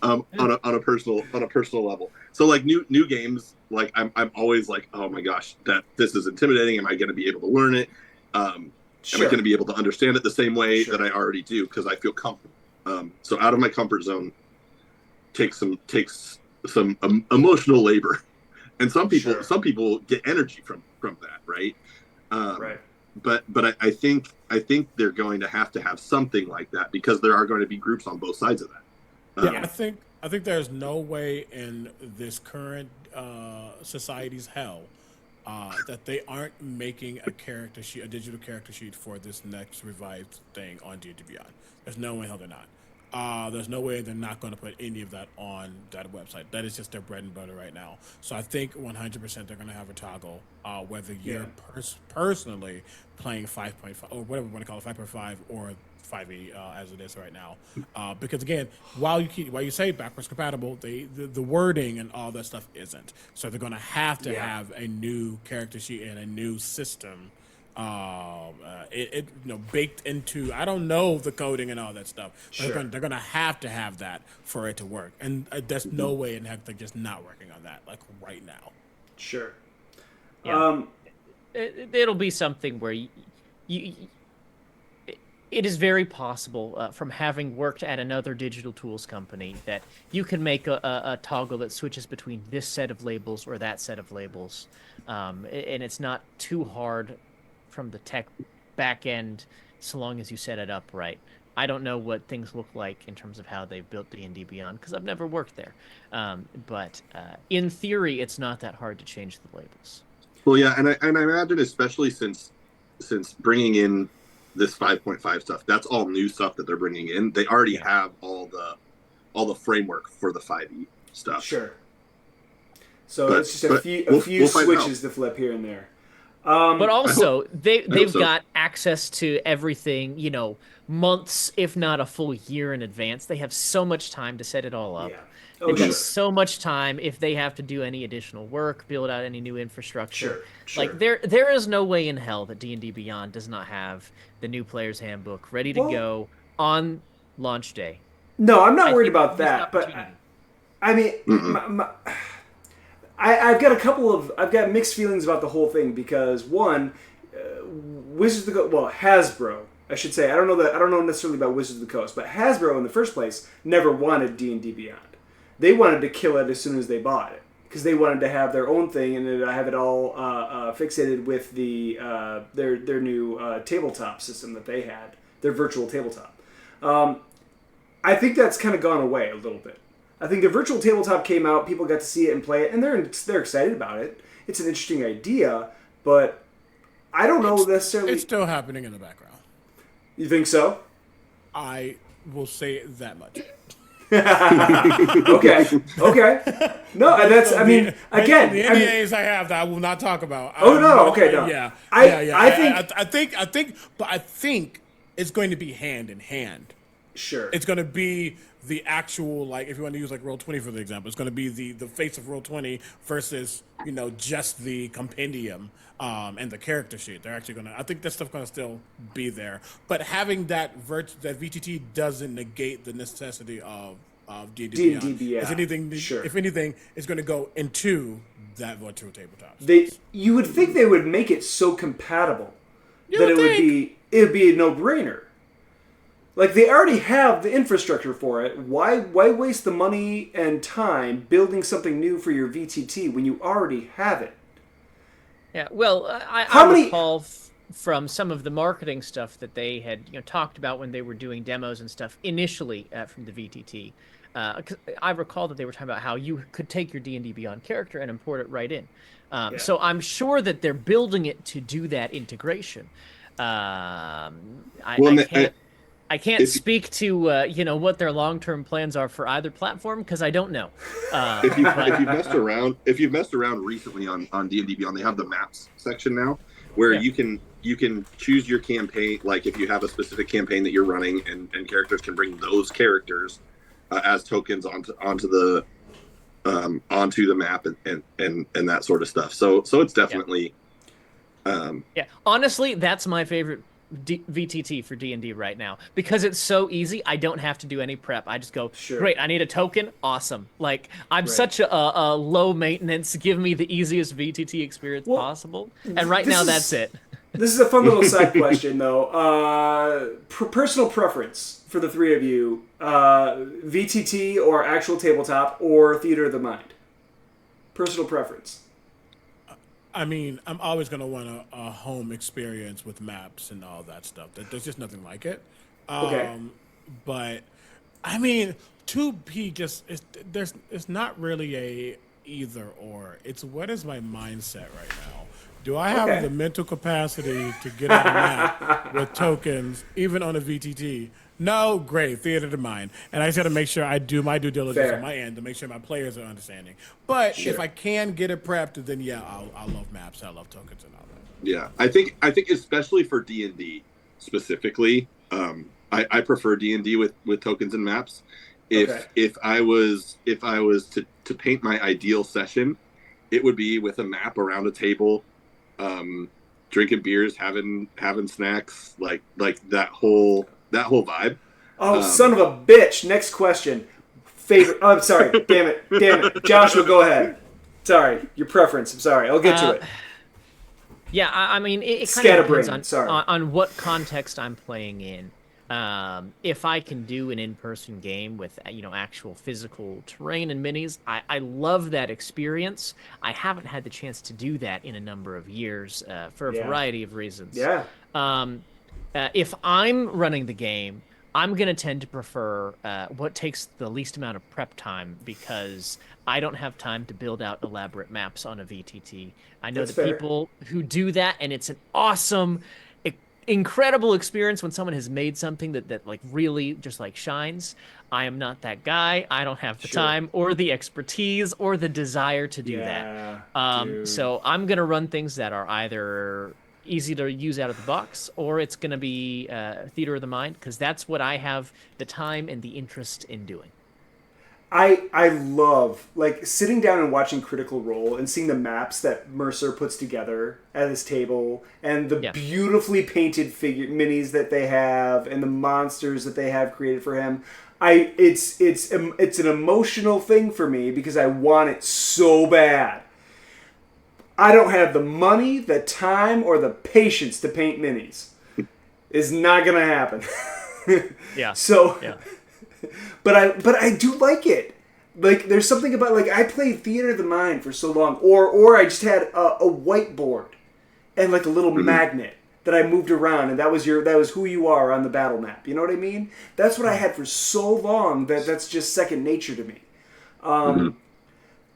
On a personal level. So like new games, like I'm always like, oh my gosh, this is intimidating. Am I going to be able to learn it? Am I going to be able to understand it the same way that I already do? Because I feel comfortable. So out of my comfort zone takes some emotional labor, and some people get energy from that, right? Right. But I think they're going to have something like that, because there are going to be groups on both sides of that. Yeah, I think there's no way in this current society's hell that they aren't making a digital character sheet for this next revived thing on D&D Beyond. There's no way hell they're not. There's no way they're not going to put any of that on that website. That is just their bread and butter right now. So I think 100% they're going to have a toggle, whether you're personally playing 5.5 or whatever you want to call it, 5.5 or 5e as it is right now. Because again, while you say backwards compatible, the wording and all that stuff isn't. So they're going to have a new character sheet and a new system. Baked into, I don't know the coding and all that stuff. But they're gonna have to have that for it to work, and there's no way in heck they're just not working on that like right now. Sure. Yeah. It'll be something where it is very possible from having worked at another digital tools company that you can make a toggle that switches between this set of labels or that set of labels, and it's not too hard from the tech back end, so long as you set it up right. I don't know what things look like in terms of how they've built D&D Beyond, because I've never worked there. But in theory, it's not that hard to change the labels. Well, yeah, and I imagine, especially since bringing in this 5.5 stuff, that's all new stuff that they're bringing in. They already have all the framework for the 5e stuff. Sure. So it's just a few switches to flip here and there. But also, they've got access to everything, months, if not a full year in advance. They have so much time to set it all up. Yeah. They've got so much time if they have to do any additional work, build out any new infrastructure. Sure. Like, there is no way in hell that D&D Beyond does not have the new player's handbook ready to go on launch day. No, I'm not worried about that. But, I mean... I've got mixed feelings about the whole thing, because one, Wizards of the Coast, Hasbro, I should say. I don't know necessarily about Wizards of the Coast, but Hasbro in the first place never wanted D&D Beyond. They wanted to kill it as soon as they bought it, because they wanted to have their own thing and have it all fixated with their new tabletop system that they had, their virtual tabletop. I think that's kind of gone away a little bit. I think the virtual tabletop came out, people got to see it and play it, and they're excited about it. It's an interesting idea, but I don't know necessarily... It's still happening in the background. You think so? I will say that much. Okay. No, that's, I mean, again... The NDAs I have that I will not talk about. No. Yeah. I think it's going to be hand in hand. Sure. It's going to be the actual, like, if you want to use like Roll20 for the example, it's going to be the face of Roll20 versus, just the compendium and the character sheet. They're actually going to, I think that stuff's going to still be there. But having that VTT doesn't negate the necessity of D&D Beyond. If anything, it's going to go into that virtual tabletop. You would think they would make it so compatible that it would be a no-brainer. Like, they already have the infrastructure for it. Why waste the money and time building something new for your VTT when you already have it? Yeah, well, I recall from some of the marketing stuff that they had talked about when they were doing demos and stuff initially from the VTT. 'Cause I recall that they were talking about how you could take your D&D Beyond character and import it right in. So I'm sure that they're building it to do that integration. I can't speak to what their long-term plans are for either platform, because I don't know. If you've messed around recently on D&D Beyond, they have the maps section now, where you can choose your campaign. Like, if you have a specific campaign that you're running, and characters can bring those characters as tokens onto the onto the map and that sort of stuff. So it's definitely Yeah, honestly, that's my favorite VTT for D&D right now because it's so easy. I don't have to do any prep. I just go, Sure. great, I need a token. Awesome. Like, I'm Right. such a low maintenance, give me the easiest VTT experience Well, possible. And right this now, is- that's it. This is a fun little side question, though. Personal preference for the three of you: VTT or actual tabletop or theater of the mind. Personal preference. I mean, I'm always going to want a home experience with maps and all that stuff. There's just nothing like it. Okay. But I mean, 2P it's not really a either or. It's what is my mindset right now? Do I have Okay. the mental capacity to get on a map with tokens, even on a VTT? No, great, theater to mind. And I just got to make sure I do my due diligence Fair. on my end to make sure my players are understanding. But if I can get it prepped, then yeah, I love maps, I love tokens and all that. yeah. I think especially for D&D specifically, I prefer D&D with tokens and maps. If I was to paint my ideal session, it would be with a map around a table, drinking beers, having snacks, like that whole vibe. Oh, son of a bitch! Next question. Favorite? Oh, I'm sorry. Damn it. Joshua, go ahead. Sorry, your preference. I'm sorry. I'll get to it. Yeah, I mean, it kind of depends Scatterbrain, sorry. on what context I'm playing in. If I can do an in-person game with actual physical terrain and minis, I love that experience. I haven't had the chance to do that in a number of years for a variety of reasons. Yeah. If I'm running the game, I'm going to tend to prefer what takes the least amount of prep time because I don't have time to build out elaborate maps on a VTT. I know That's the fair. people who do that, and it's an awesome, incredible experience when someone has made something that like really just like shines. I am not that guy. I don't have the time or the expertise or the desire to do that. Dude. So I'm going to run things that are either easy to use out of the box, or it's going to be theater of the mind because that's what I have the time and the interest in doing. I love like sitting down and watching Critical Role and seeing the maps that Mercer puts together at his table and the beautifully painted figure minis that they have and the monsters that they have created for him. It's an emotional thing for me because I want it so bad. I don't have the money, the time, or the patience to paint minis. It's not gonna happen. Yeah. So. Yeah. But I do like it. Like there's something about like I played Theater of the Mind for so long, or I just had a whiteboard and like a little magnet that I moved around, and that was who you are on the battle map. You know what I mean? That's what I had for so long that's just second nature to me.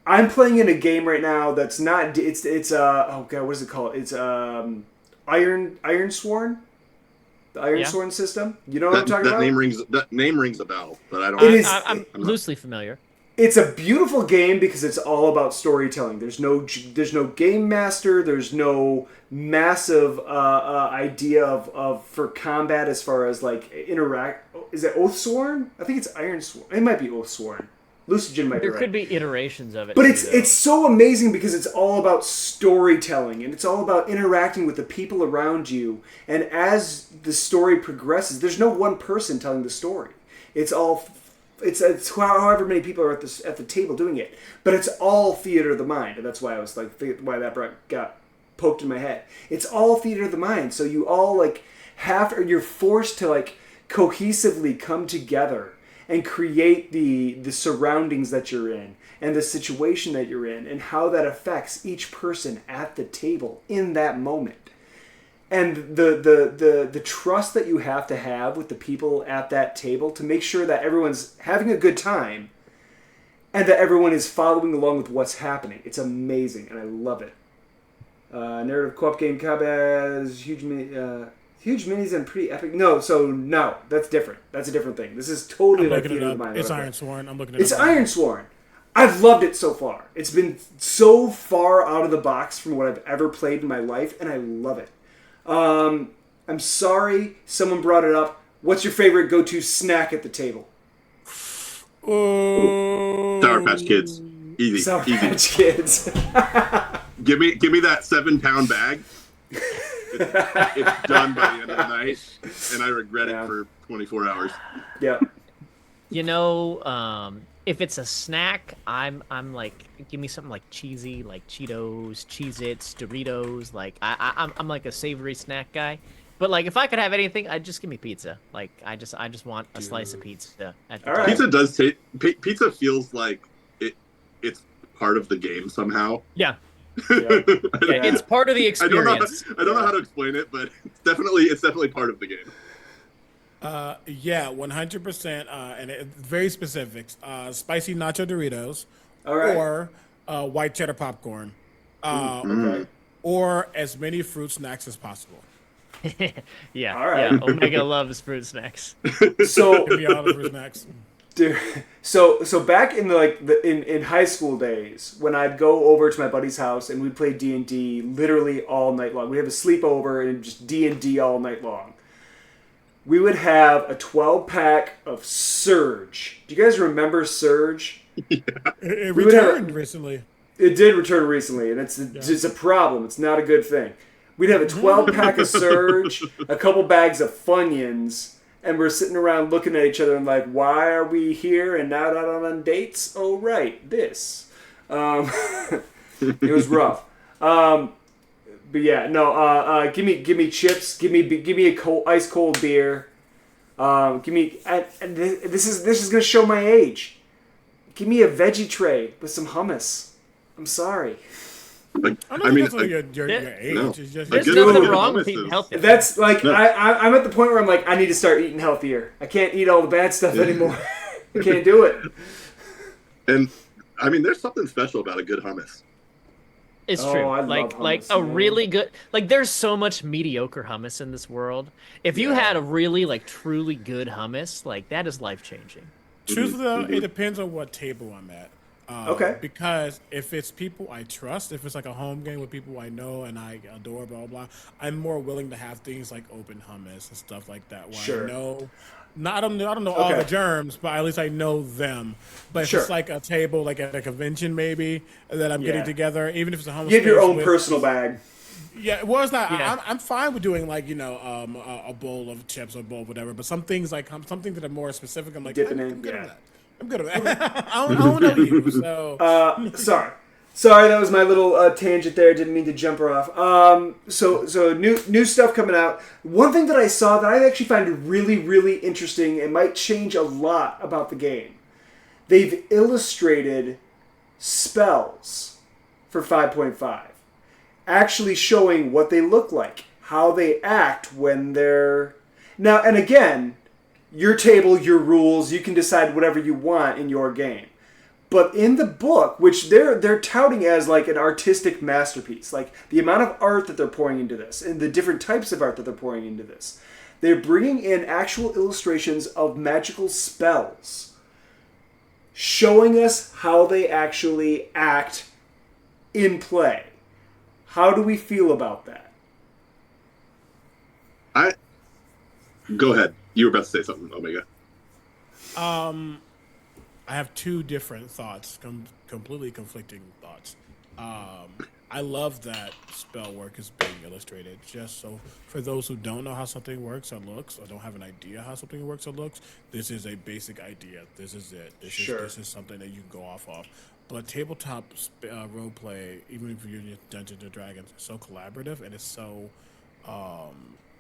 I'm playing in a game right now that's not. It's oh god, what is it called? It's Iron Sworn. The Iron Sworn system. You know what I'm talking about? That name rings a bell, but I don't. It is. I'm loosely familiar. It's a beautiful game because it's all about storytelling. There's no game master. There's no massive idea of for combat as far as like interact. Is it Oathsworn? I think it's Ironsworn. It might be Oathsworn. Lucigen might be There right. could be iterations of it. But too, it's so amazing because it's all about storytelling and it's all about interacting with the people around you. And as the story progresses, there's no one person telling the story. It's however many people are at the table doing it. But it's all theater of the mind, and that's why I was like why that got poked in my head. It's all theater of the mind. So you all like you're forced to like cohesively come together and create the surroundings that you're in and the situation that you're in and how that affects each person at the table in that moment. And the trust that you have to have with the people at that table to make sure that everyone's having a good time and that everyone is following along with what's happening. It's amazing, and I love it. Narrative co-op game has huge minis and pretty epic. No, that's different. That's a different thing. This is totally like Theater of the Mind. It's Ironsworn. I'm looking at it. It's Ironsworn. I've loved it so far. It's been so far out of the box from what I've ever played in my life, and I love it. I'm sorry someone brought it up. What's your favorite go-to snack at the table? Sour Patch Kids. Easy, Sour easy. Patch Kids. Give me that 7-pound bag. It's done by the end of the night, and I regret it for 24 hours. Yeah. You know, if it's a snack, I'm like, give me something like cheesy, like Cheetos, Cheez-Its, Doritos. Like I'm like a savory snack guy. But like, if I could have anything, I'd just give me pizza. Like I just want a slice of pizza. At the All top. right. Pizza does taste. Pizza feels like it's part of the game somehow. Yeah. Yeah. Yeah, it's part of the I don't experience. know how to explain it, but it's definitely part of the game. Yeah, 100%. And very specific. Spicy nacho Doritos, All right. or white cheddar popcorn, Okay. or as many fruit snacks as possible. Yeah. All right. Yeah. Omega loves fruit snacks. So, Give me all the fruit snacks. dude, so back in in high school days, when I'd go over to my buddy's house and we'd play D&D literally all night long. We'd have a sleepover and just D&D all night long. We would have a 12-pack of Surge. Do you guys remember Surge? It We would have- returned recently. It did return recently, and it's a problem. It's not a good thing. We'd have a 12-pack of Surge, a couple bags of Funyuns, and we're sitting around looking at each other and like, why are we here and not out on dates? Oh, right, this. It was rough. But yeah, no. Give me chips. Give me a ice cold beer. Give me. And this is gonna show my age. Give me a veggie tray with some hummus. I'm sorry. Like, I don't think that's your age. no. It's just, Like, There's good nothing food wrong hummus with eating is- healthy. That's like No. I'm at the point where I'm like, I need to start eating healthier. I can't eat all the bad stuff anymore. I can't do it. And I mean, there's something special about a good hummus. It's Oh, true. I love Like hummus, a man. really good, like there's so much mediocre hummus in this world. If you had a really like truly good hummus, like that is life changing. truthfully, though, it depends on what table I'm at. Okay. Because if it's people I trust, if it's like a home game with people I know and I adore, blah, blah, I'm more willing to have things like open hummus and stuff like that. Where Sure. I know, I don't know all Okay. the germs, but at least I know them. But if Sure. it's like a table, like at a convention maybe, that I'm Yeah. getting together, even if it's a hummus You have your place own with- personal bag. Yeah, well, it's not. Yeah. I'm fine with doing like a bowl of chips or a bowl of whatever. But some things like something that are more specific. I'm like Dipping I'm in, good yeah. at that. I'm good at that. I don't know you. So Sorry, that was my little tangent there. Didn't mean to jump her off. So new stuff coming out. One thing that I saw that I actually find really interesting and might change a lot about the game. They've illustrated spells for 5.5, actually showing what they look like, how they act when they're now. And again, your table, your rules. You can decide whatever you want in your game. But in the book, which they're touting as like an artistic masterpiece, like the amount of art that they're pouring into this and the different types of art that they're pouring into this, they're bringing in actual illustrations of magical spells, showing us how they actually act in play. How do we feel about that? Go ahead. You were about to say something, Omega. I have two different thoughts, completely conflicting thoughts. I love that spell work is being illustrated. Just so for those who don't know how something works or looks, or don't have an idea how something works or looks, this is a basic idea. This is it. This is something that you can go off of. But tabletop role play, even if you're just Dungeons and Dragons, is so collaborative and it's so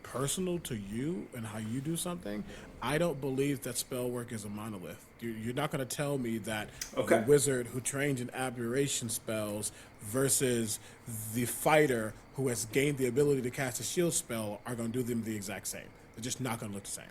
personal to you and how you do something. I don't believe that spell work is a monolith. You're not going to tell me that the wizard who trains in aberration spells versus the fighter who has gained the ability to cast a shield spell are going to do them the exact same. They're just not going to look the same.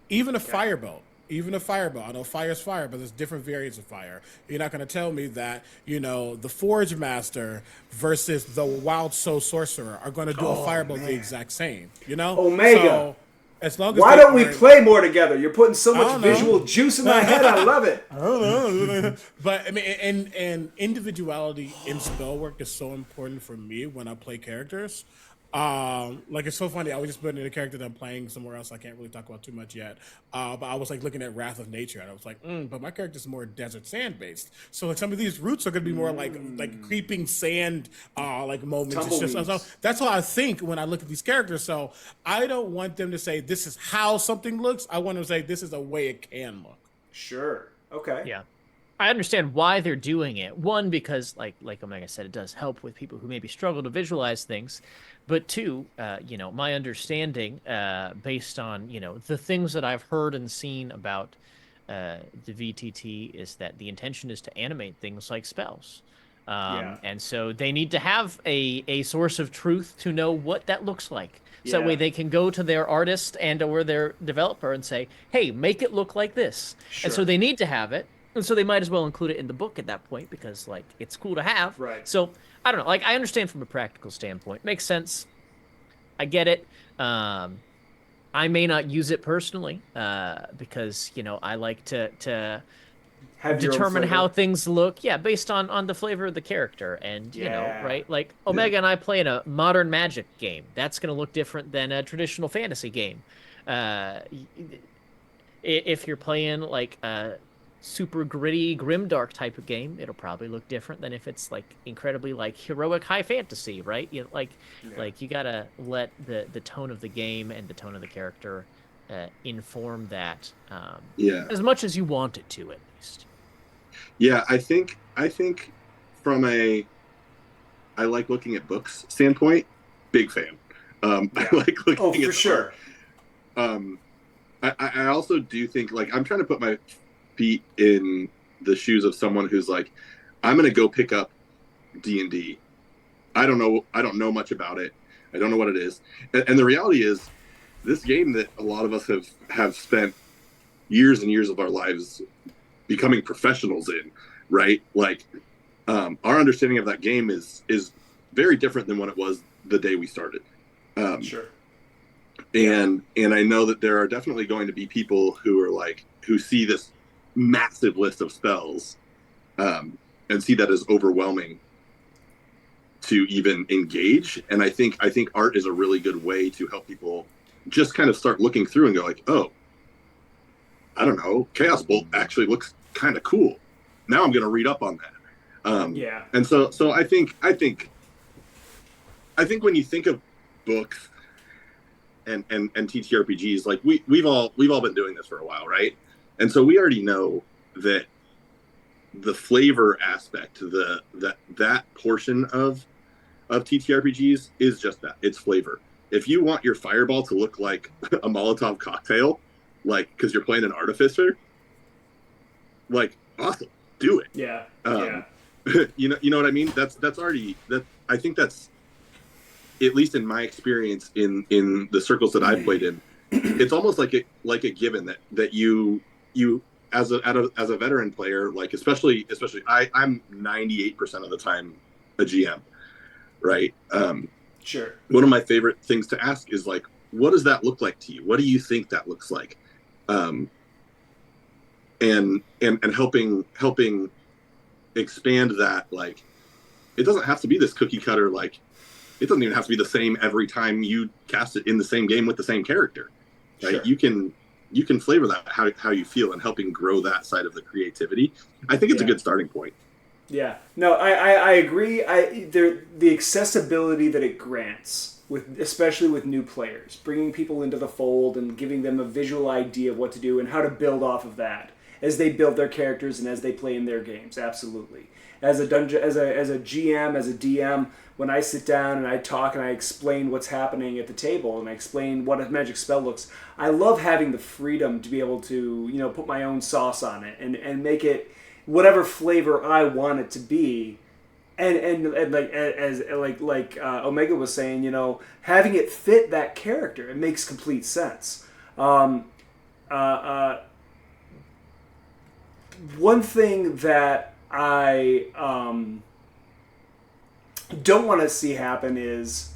Even a firebolt. I know fire's fire, but there's different variants of fire. You're not going to tell me that, the Forge Master versus the Wild Soul Sorcerer are going to do a firebolt the exact same, Omega. So, as long as Why they don't we aren't- play more together? You're putting so I much don't know. visual juice in my head. I love it. I don't know. But I mean, and individuality in spell work is so important for me when I play characters. Like it's so funny. I was just putting in a character that I'm playing somewhere else. I can't really talk about too much yet. But I was like looking at Wrath of Nature, and I was like, but my character's more desert sand based. So like some of these roots are going to be more like creeping sand, like moments. It's just, so that's how I think when I look at these characters. So I don't want them to say this is how something looks. I want them to say this is a way it can look. Sure. Okay. Yeah. I understand why they're doing it. One, because like Omega said, it does help with people who maybe struggle to visualize things. But two, my understanding, based on, the things that I've heard and seen about the VTT is that the intention is to animate things like spells. And so they need to have a source of truth to know what that looks like. So that way they can go to their artist and or their developer and say, hey, make it look like this. Sure. And so they need to have it. And so they might as well include it in the book at that point because, like, it's cool to have. Right. So, I don't know. Like, I understand from a practical standpoint. Makes sense. I get it. I may not use it personally because, I like to have determine how things look. Yeah, based on the flavor of the character. And, right? Like, Omega and I play in a modern Magic game. That's going to look different than a traditional fantasy game. If you're playing, like, super gritty, grimdark type of game, it'll probably look different than if it's like incredibly like heroic high fantasy, right? Like you gotta let the tone of the game and the tone of the character inform that as much as you want it to, at least. Yeah, I think from I like looking at books standpoint, big fan. I like looking at for sure. I also do think, like, I'm trying to put my feet in the shoes of someone who's like, I'm going to go pick up D&D. I don't know much about it. I don't know what it is. And the reality is, this game that a lot of us have spent years and years of our lives becoming professionals in, right? Like, our understanding of that game is very different than what it was the day we started. Sure. And I know that there are definitely going to be people who see this massive list of spells and see that as overwhelming to even engage. And I think art is a really good way to help people just kind of start looking through and go like, oh, I don't know, Chaos Bolt actually looks kind of cool. Now I'm going to read up on that. And so I think when you think of books and TTRPGs, like we've all been doing this for a while, right? And so we already know that the flavor aspect, that portion of TTRPGs is just that. It's flavor. If you want your fireball to look like a Molotov cocktail, like, because you're playing an artificer, like, awesome, do it. Yeah. You know what I mean? That's already that. I think that's, at least in my experience in the circles that I've played in, it's almost like a given that you as a veteran player, like especially I'm 98% of the time a GM, right? Sure. One of my favorite things to ask is like, what does that look like to you? What do you think that looks like? And helping expand that, like, it doesn't have to be this cookie cutter, like, it doesn't even have to be the same every time you cast it in the same game with the same character, right? Sure. You can flavor that how you feel, and helping grow that side of the creativity. I think it's a good starting point. Yeah. No, I agree. The accessibility that it grants, especially with new players, bringing people into the fold and giving them a visual idea of what to do and how to build off of that as they build their characters and as they play in their games. Absolutely. As a GM, as a DM, when I sit down and I talk and I explain what's happening at the table and I explain what a magic spell looks, I love having the freedom to be able to, put my own sauce on it and make it whatever flavor I want it to be. And like Omega was saying, having it fit that character, it makes complete sense. One thing that I don't want to see happen is,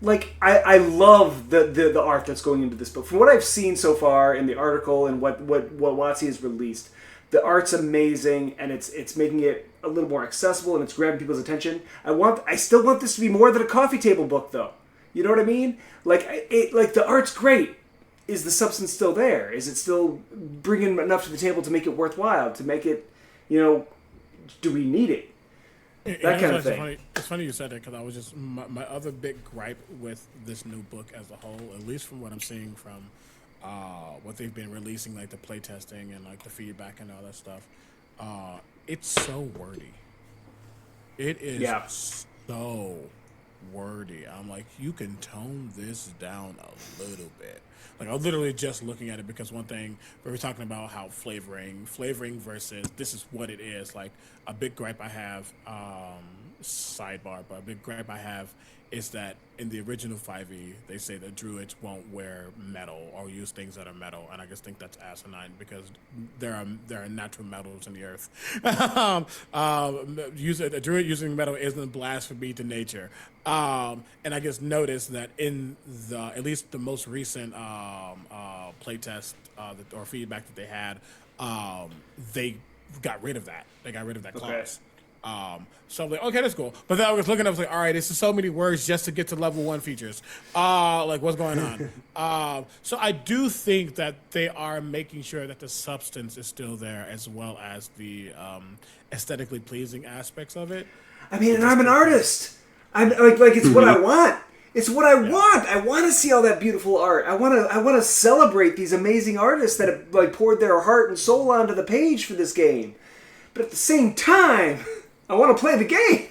like, I love the art that's going into this book. From what I've seen so far in the article and what WotC has released, The art's amazing, and it's making it a little more accessible, and it's grabbing people's attention. I still want this to be more than a coffee table book, though. You know what I mean? Like the art's great. Is the substance still there? Is it still bringing enough to the table to make it worthwhile? To make it, do we need it? That kind of thing. It's funny you said that, because I was just my other big gripe with this new book as a whole, at least from what I'm seeing from what they've been releasing, like the playtesting and like the feedback and all that stuff. It's so wordy. It is so wordy. I'm like, you can tone this down a little bit. Like, I was literally just looking at it because one thing we were talking about how flavoring versus this is what it is. Like, a big gripe I have, sidebar, but a big gripe I have is that in the original 5e, they say that druids won't wear metal or use things that are metal, and I just think that's asinine because there are natural metals in the earth. A druid using metal isn't blasphemy to nature. And I just noticed that in at least the most recent playtest or feedback that they had, they got rid of that. They got rid of that clause. So I'm like, okay, that's cool. But then I was looking, I was like, all right, this is so many words just to get to level 1 features. Like, what's going on? So I do think that they are making sure that the substance is still there, as well as the aesthetically pleasing aspects of it. I mean, and I'm an artist. I'm like it's what I want. It's what I want. I want to see all that beautiful art. I want to celebrate these amazing artists that have like poured their heart and soul onto the page for this game. But at the same time, I want to play the game.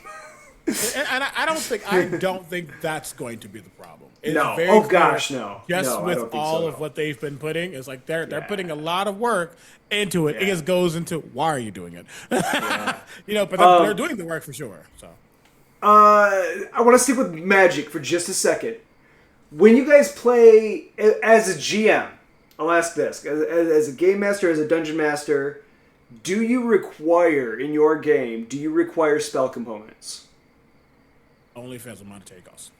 And I don't think that's going to be the problem. It's no. Very oh clear, gosh, no. Just no, with all of what they've been putting, it's like they're putting a lot of work into it. It just goes into why are you doing it? But they're doing the work for sure. So. I want to stick with Magic for just a second. When you guys play as a GM, I'll ask this: as a game master, as a dungeon master, do you require in your game? Do you require spell components? Only if it has a monetary cost.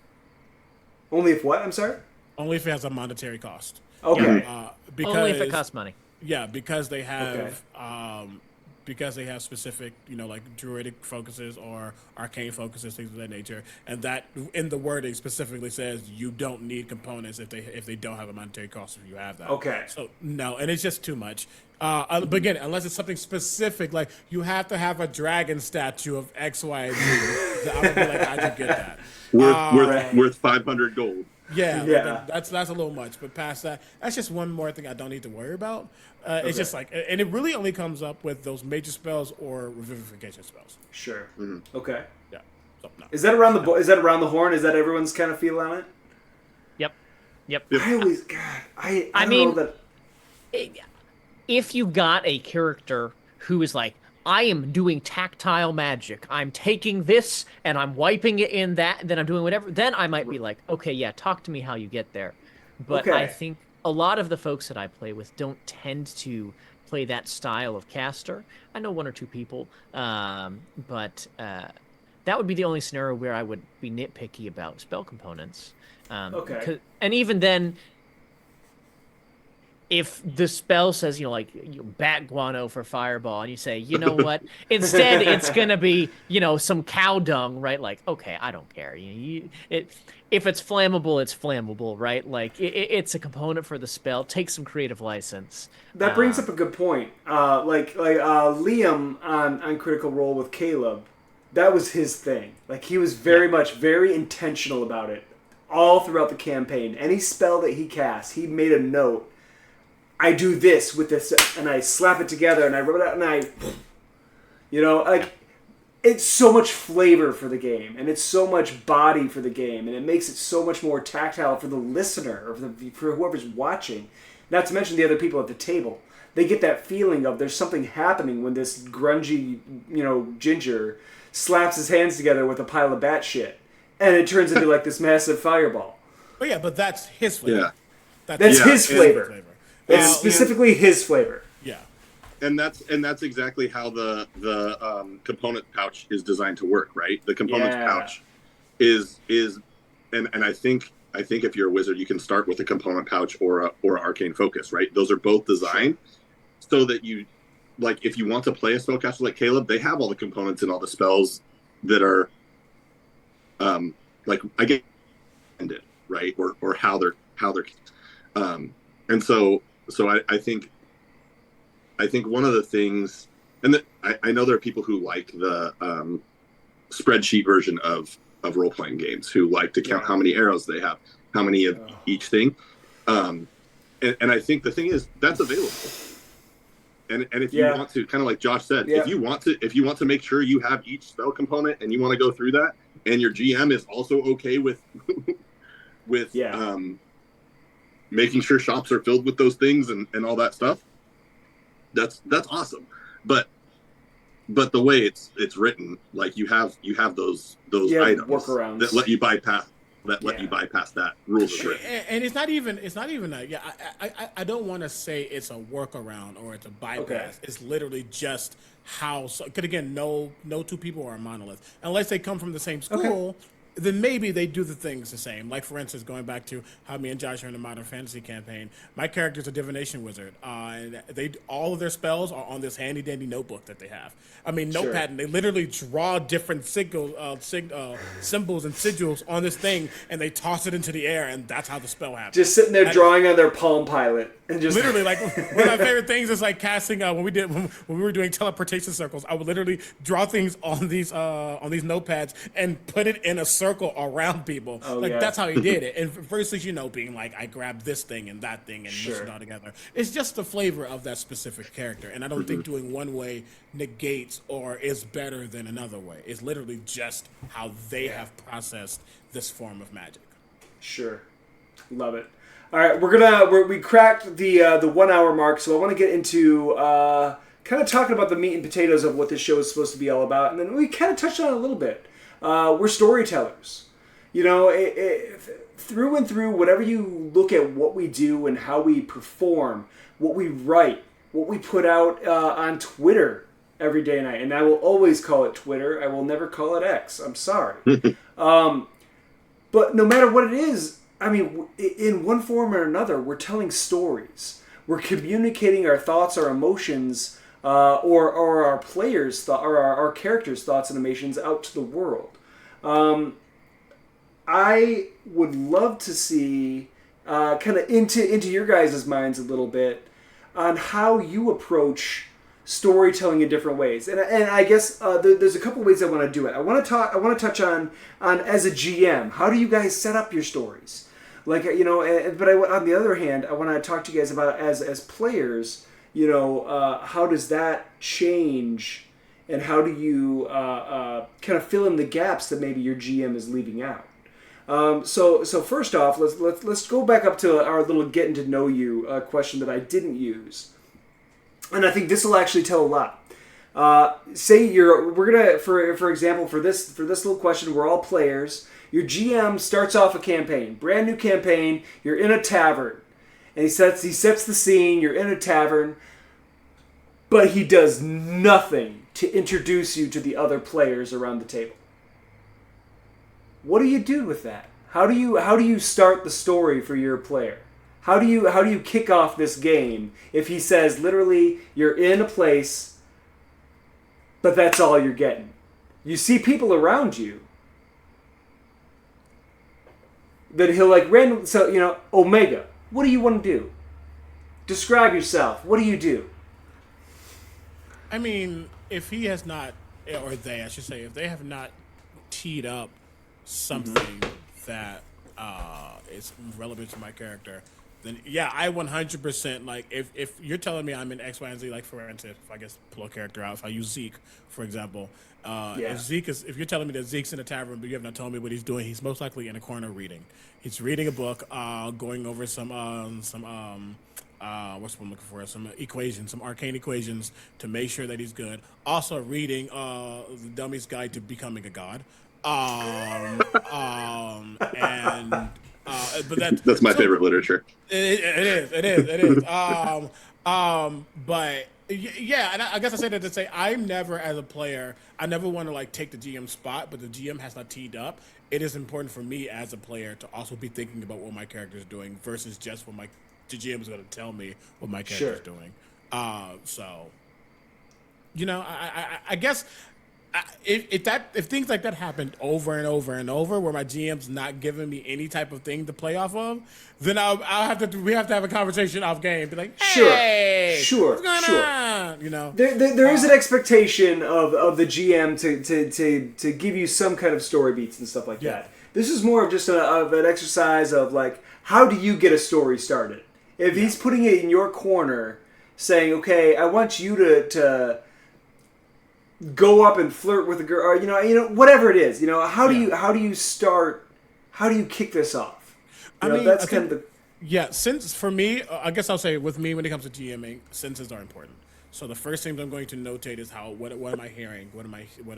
Only if what? I'm sorry. Only if it has a monetary cost. Okay. Because, only if it costs money. Yeah, because they have because they have specific, like druidic focuses or arcane focuses, things of that nature, and that in the wording specifically says you don't need components if they don't have a monetary cost if you have that. Okay. So no, and it's just too much. But again, unless it's something specific, like you have to have a dragon statue of X, Y, and Z, I would be like, I could get that. Worth 500 gold. Yeah. That's a little much. But past that, that's just one more thing I don't need to worry about. It's just like, and it really only comes up with those major spells or revivification spells. Sure. Mm-hmm. Okay. Yeah. So, no. Is that around the Is that around the horn? Is that everyone's kind of feel on it? Yep. I always, God, I don't mean, know that. If you got a character who is like, I am doing tactile magic, I'm taking this and I'm wiping it in that, then I'm doing whatever, then I might be like, okay, yeah, talk to me how you get there. But I think a lot of the folks that I play with don't tend to play that style of caster. I know one or two people, but that would be the only scenario where I would be nitpicky about spell components. And even then, if the spell says, bat guano for fireball, and you say, you know what, instead it's going to be, some cow dung, right? Like, okay, I don't care. If it's flammable, it's flammable, right? Like, it's a component for the spell. Take some creative license. That brings up a good point. Liam on Critical Role with Caleb, that was his thing. Like, he was very intentional about it all throughout the campaign. Any spell that he cast, he made a note. I do this with this, and I slap it together, and I rub it out, and it's so much flavor for the game, and it's so much body for the game, and it makes it so much more tactile for the listener, or for whoever's watching. Not to mention the other people at the table. They get that feeling of there's something happening when this grungy, ginger slaps his hands together with a pile of bat shit, and it turns into like this massive fireball. But that's his flavor. Yeah. That's his flavor. It's specifically his flavor. Yeah. And that's exactly how the component pouch is designed to work, right? The component pouch is and I think if you're a wizard, you can start with a component pouch or arcane focus, right? Those are both designed so that like if you want to play a spellcaster like Caleb, they have all the components and all the spells that are like I get ended, right? Or how they're and so I think one of the things, and that I know there are people who like the spreadsheet version of role playing games, who like to count how many arrows they have, how many of each thing. And I think the thing is that's available. And if you want to, kind of like Josh said, if you want to make sure you have each spell component and you want to go through that, and your GM is also okay with making sure shops are filled with those things and all that stuff, that's awesome. But the way it's written, like you have those items workarounds that let you bypass that rules of written. And it's not even that. Yeah, I don't want to say it's a workaround or it's a bypass. Okay. It's literally just how. Because again, no two people are a monolith unless they come from the same school. Okay. Then maybe they do the things the same. Like, for instance, going back to how me and Josh are in a Modern Fantasy campaign, my character's a divination wizard. And all of their spells are on this handy-dandy notebook that they have. I mean, notepad, and they literally draw different symbols and sigils on this thing, and they toss it into the air, and that's how the spell happens. Just sitting there drawing on their Palm Pilot. And just literally, like, one of my favorite things is, like, casting, when we were doing teleportation circles, I would literally draw things on these notepads and put it in a circle around people. That's how he did it. And versus, being like, I grabbed this thing and that thing and mix it all together. It's just the flavor of that specific character. And I don't think doing one way negates or is better than another way. It's literally just how they have processed this form of magic. Sure. Love it. All right, we cracked the 1 hour mark, so I want to get into kind of talking about the meat and potatoes of what this show is supposed to be all about, and then we kind of touched on it a little bit. We're storytellers, through and through. Whatever you look at, what we do and how we perform, what we write, what we put out on Twitter every day and night, and I will always call it Twitter. I will never call it X. I'm sorry, but no matter what it is. I mean, in one form or another, we're telling stories. We're communicating our thoughts, our emotions, or our players' or our characters' thoughts and emotions out to the world. I would love to see kind of into your guys' minds a little bit on how you approach storytelling in different ways, and I guess there's a couple ways I want to do it. I want to touch on as a GM, how do you guys set up your stories? Like, but on the other hand, I want to talk to you guys about as players, how does that change, and how do you kind of fill in the gaps that maybe your GM is leaving out? So first off, let's go back up to our little getting to know you question that I didn't use, and I think this will actually tell a lot. Say we're gonna for example for this little question, we're all players. Your GM starts off a campaign, brand new campaign. You're in a tavern, and he sets the scene. You're in a tavern, but he does nothing to introduce you to the other players around the table. What do you do with that? How do you start the story for your player? How do you kick off this game if he says literally you're in a place, but that's all you're getting? You see people around you. That he'll Omega, what do you want to do? Describe yourself. What do you do? I mean, if he has not, or they, I should say, if they have not teed up something that is relevant to my character, then yeah, I 100%, like, if you're telling me I'm in X, Y, and Z, like, for instance, if I guess pull a character out, if I use Zeke, for example, if you're telling me that Zeke's in a tavern, but you have not told me what he's doing, he's most likely in a corner reading. He's reading a book, going over some what's what I'm looking for? Some equations, some arcane equations to make sure that he's good. Also reading the Dummy's Guide to Becoming a God. But that's my favorite literature. It is. But yeah, and I guess I say that to say I'm never, as a player, I never want to like take the GM spot, but the GM has not teed up. It is important for me as a player to also be thinking about what my character is doing versus just what the GM is going to tell me what my character is doing. So You know, I guess if things like that happened over and over and over, where my GM's not giving me any type of thing to play off of, then we have to have a conversation off game. Be like, hey, sure, what's going on? You know, there is an expectation of the GM to give you some kind of story beats and stuff like that. This is more of just of an exercise of like, how do you get a story started? If he's putting it in your corner, saying, okay, I want you to go up and flirt with a girl, or you know, whatever it is, you know, how do you start? How do you kick this off? You know, that's kind of the Since for me, I guess I'll say with me when it comes to GMing, senses are important. So the first thing I'm going to notate is what am I hearing? What am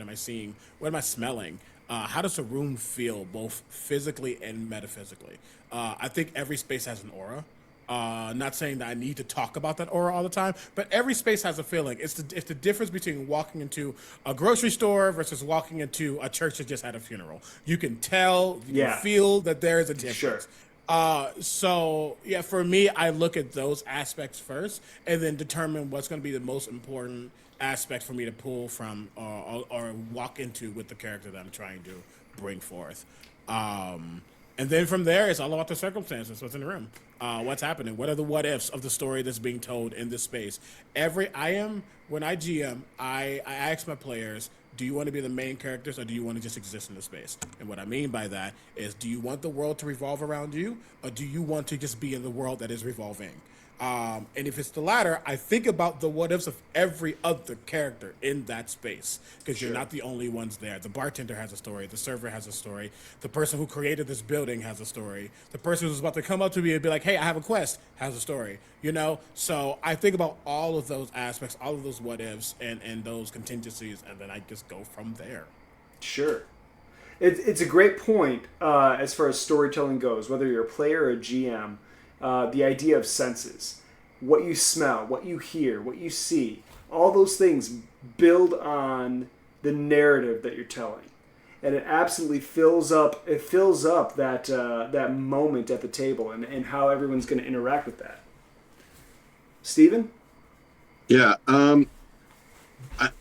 I seeing? What am I smelling? How does the room feel, both physically and metaphysically? I think every space has an aura. Not saying that I need to talk about that aura all the time, but every space has a feeling. It's the difference between walking into a grocery store versus walking into a church that just had a funeral. You can tell, you can feel that there is a difference. Sure. So yeah, for me, I look at those aspects first, and then determine what's going to be the most important aspect for me to pull from or walk into with the character that I'm trying to bring forth. And then from there, it's all about the circumstances, what's in the room, what's happening, what are the what ifs of the story that's being told in this space. When I GM, I ask my players, do you want to be the main characters or do you want to just exist in the space? And what I mean by that is, do you want the world to revolve around you or do you want to just be in the world that is revolving? And if it's the latter, I think about the what ifs of every other character in that space, because you're not the only ones there. The bartender has a story. The server has a story. The person who created this building has a story. The person who's about to come up to me and be like, hey, I have a quest, has a story. You know? So I think about all of those aspects, all of those what ifs and those contingencies, and then I just go from there. Sure. It's a great point as far as storytelling goes, whether you're a player or a GM. The idea of senses, what you smell, what you hear, what you see, all those things build on the narrative that you're telling, and it absolutely fills up that moment at the table and how everyone's going to interact with that. Steven? Yeah.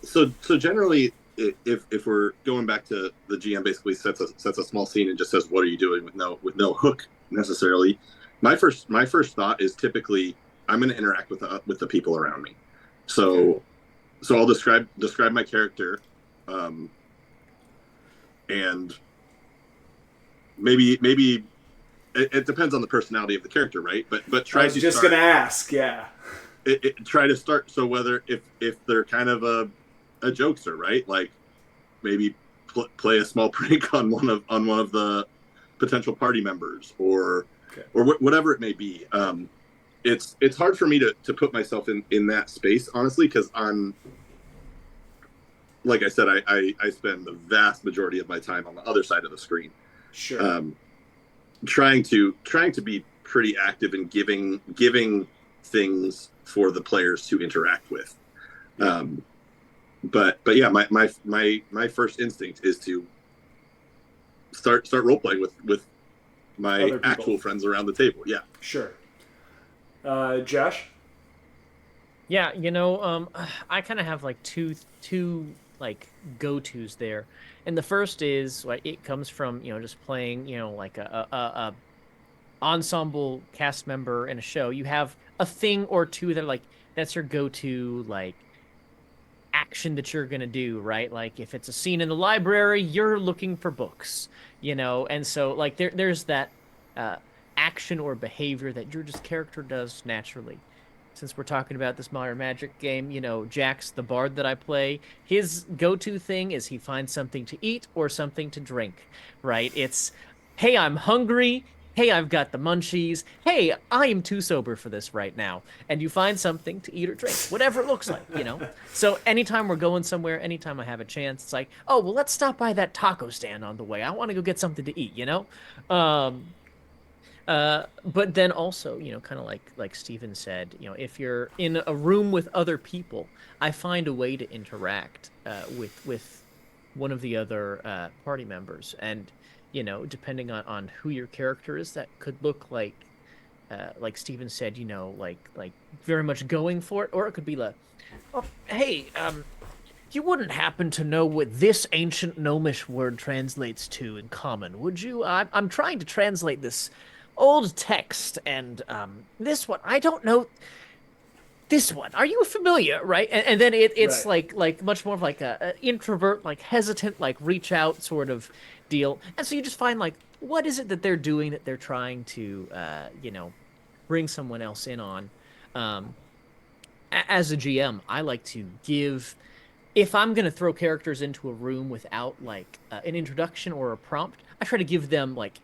So generally, if we're going back to the GM, basically sets a small scene and just says, "What are you doing?" with no hook necessarily. My first thought is typically I'm going to interact with the people around me. So I'll describe my character, and maybe it depends on the personality of the character, right? But try. I was just going to ask, yeah. Try to start so whether if they're kind of a jokester, right? Like maybe play a small prank on one of the potential party members or whatever it may be. It's hard for me to put myself in that space, honestly, because I'm, like I said, I spend the vast majority of my time on the other side of the screen. Sure. Trying to be pretty active in giving things for the players to interact with. But yeah, my first instinct is to start role playing with my actual friends around the table. Yeah. Sure. Josh? Yeah, I kind of have like two like go-tos there. And the first is like it comes from, just playing, like a ensemble cast member in a show. You have a thing or two that like that's your go-to like action that you're gonna do, right? Like if it's a scene in the library, you're looking for books, and so like there's that action or behavior that your just character does naturally. Since we're talking about this Modern Magic game, Jax, the bard that I play, his go-to thing is he finds something to eat or something to drink, right? It's, hey, I'm hungry. Hey, I've got the munchies. Hey, I am too sober for this right now. And you find something to eat or drink, whatever it looks like, So anytime we're going somewhere, anytime I have a chance, it's like, oh, well, let's stop by that taco stand on the way. I want to go get something to eat, But then also, kind of like Steven said, if you're in a room with other people, I find a way to interact with one of the other party members, and depending on who your character is, that could look like Steven said, like very much going for it, or it could be like, oh, hey, You wouldn't happen to know what this ancient gnomish word translates to in common, would you? I'm trying to translate this old text, and this one, I don't know. This one, are you familiar? Right, and then it's Right. like much more of like a introvert, like hesitant, like reach out sort of deal. And so you just find like, what is it that they're doing that they're trying to, bring someone else in on. Um, as a GM, I like to give, if I'm going to throw characters into a room without like an introduction or a prompt, I try to give them like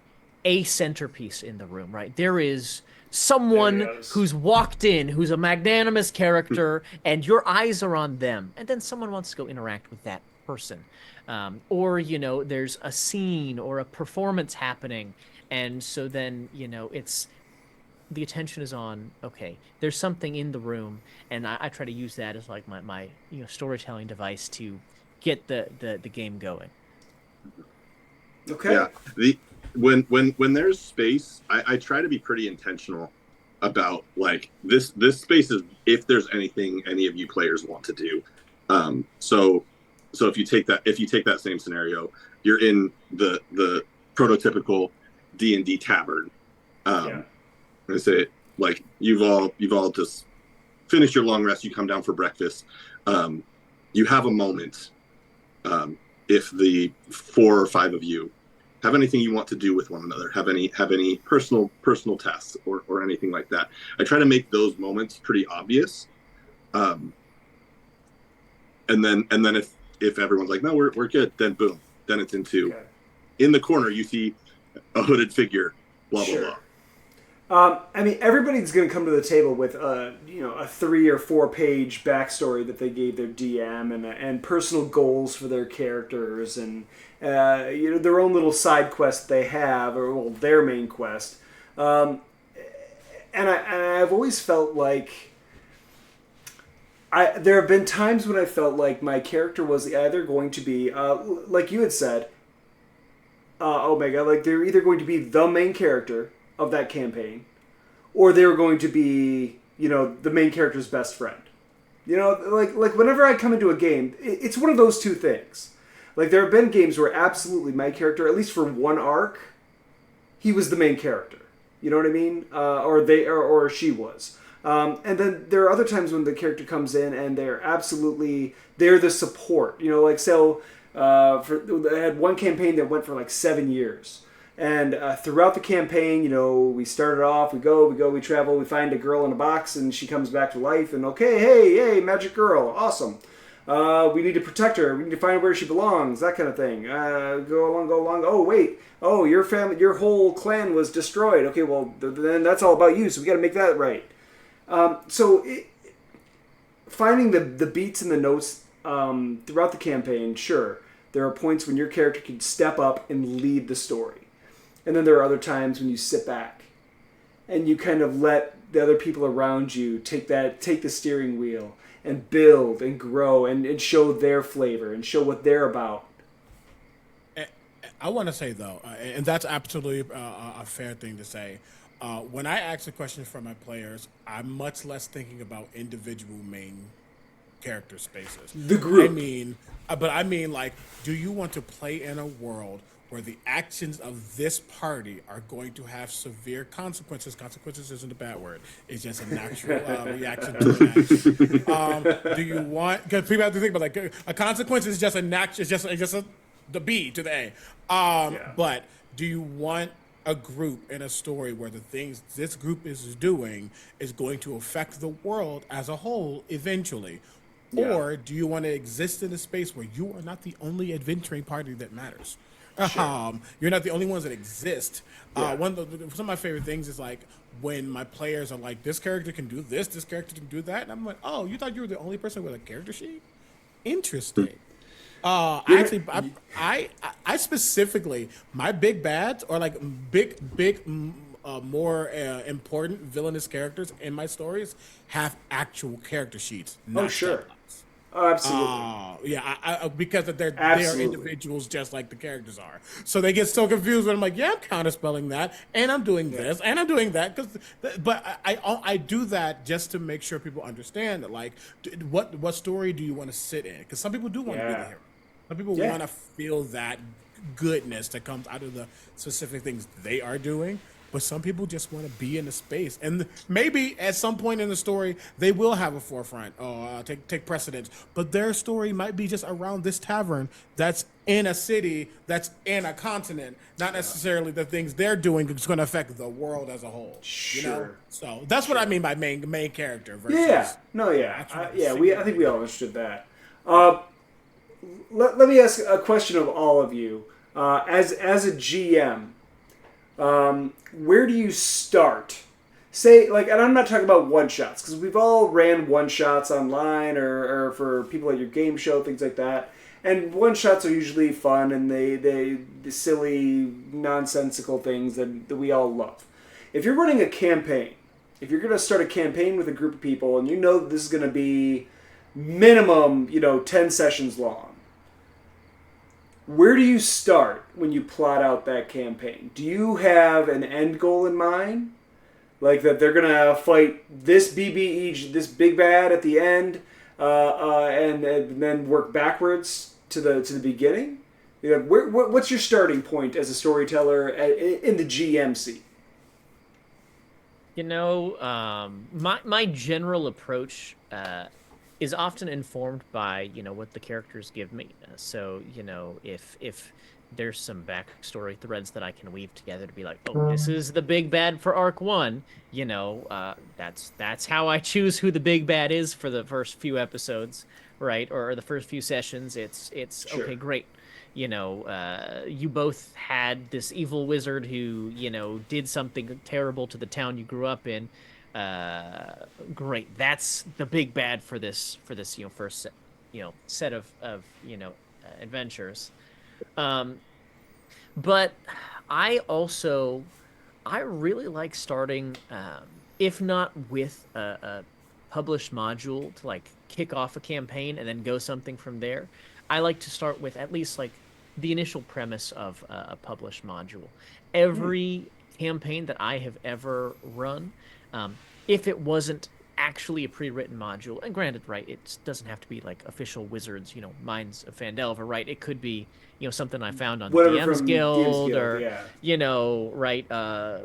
a centerpiece in the room, right? There is There he someone goes. who's walked in, who's a magnanimous character, and your eyes are on them. And then someone wants to go interact with that person. Or, there's a scene or a performance happening. And so then, it's the attention is on, okay, there's something in the room, and I try to use that as like my storytelling device to get the game going. Okay. Yeah. When there's space, I try to be pretty intentional about like this space is if there's anything any of you players want to do. So if you take that same scenario, you're in the prototypical D&D tavern. Yeah. I say like you've all just finished your long rest. You come down for breakfast. You have a moment. If the 4 or 5 of you have anything you want to do with one another, have any personal tasks or anything like that, I try to make those moments pretty obvious. And then if everyone's like, no, we're good, then boom, then it's into in the corner you see a hooded figure, blah blah blah. I mean, everybody's going to come to the table with a 3 or 4 page backstory that they gave their DM and personal goals for their characters and their own little side quest they have, or their main quest. And I've always felt like there have been times when I felt like my character was either going to be like you had said, Omega, like they're either going to be the main character of that campaign, or they were going to be, the main character's best friend. Like whenever I come into a game, it's one of those two things. Like there have been games where absolutely my character, at least for one arc, he was the main character. You know what I mean? Or she was. And then there are other times when the character comes in and they're the support. I had one campaign that went for like 7 years. And throughout the campaign, we started off, we travel, we find a girl in a box, and she comes back to life, and okay, hey, magic girl, awesome. We need to protect her, we need to find where she belongs, that kind of thing. Go along, oh, wait, your family, your whole clan was destroyed. Okay, well, then that's all about you, so we got to make that right. Finding the beats and the notes throughout the campaign, sure, there are points when your character can step up and lead the story. And then there are other times when you sit back and you kind of let the other people around you take the steering wheel and build and grow and show their flavor and show what they're about. I want to say, though, and that's absolutely a fair thing to say, when I ask a question for my players, I'm much less thinking about individual main character spaces. The group. I mean, like, do you want to play in a world where the actions of this party are going to have severe consequences? Consequences isn't a bad word. It's just a natural reaction to an action. Do you want... Because people have to think about, like, a consequence is just a natural... It's just the B to the A. But do you want a group in a story where the things this group is doing is going to affect the world as a whole eventually? Yeah. Or do you want to exist in a space where you are not the only adventuring party that matters? Sure. You're not the only ones that exist. Yeah. Some of my favorite things is like when my players are like, this character can do this character can do that. And I'm like, oh, you thought you were the only person with a character sheet? Interesting. I specifically, my big bads are like big, more important villainous characters in my stories have actual character sheets. Not sure. Oh, absolutely. Because they are Absolutely. individuals just like the characters are. So they get so confused when I'm like, yeah, I'm counter spelling that, and I'm doing this, and I'm doing that. But I do that just to make sure people understand that, like, what story do you want to sit in? Because some people do want to be the hero. Some people want to feel that goodness that comes out of the specific things they are doing. But some people just want to be in the space, and maybe at some point in the story they will have a forefront or take precedence. But their story might be just around this tavern that's in a city that's in a continent, not necessarily the things they're doing is going to affect the world as a whole. Sure. You know? So that's what I mean by main character versus. I think we all understood that. Let me ask a question of all of you. As a GM. Where do you start? Say, like, and I'm not talking about one-shots, because we've all ran one-shots online or for people at your game show, things like that. And one-shots are usually fun, and the silly, nonsensical things that we all love. If you're running a campaign, if you're going to start a campaign with a group of people, and you know that this is going to be minimum, 10 sessions long, where do you start when you plot out that campaign? Do you have an end goal in mind? Like that they're going to fight this BBE, this big bad at the end, and then work backwards to the beginning? What's your starting point as a storyteller in the GM seat? My general approach is often informed by what the characters give me. So if there's some backstory threads that I can weave together to be like, oh, this is the big bad for arc 1. That's how I choose who the big bad is for the first few episodes, right? Or the first few sessions. It's sure. Okay, great. You both had this evil wizard who did something terrible to the town you grew up in. Great. That's the big bad for this first set of adventures. But I really like starting, if not with a published module to like kick off a campaign and then go something from there. I like to start with at least like the initial premise of a published module. Every campaign that I have ever run, if it wasn't actually a pre-written module, and granted, right, it doesn't have to be like official Wizards, Minds of Phandelver, right? It could be, something I found on DM's Guild, or, right,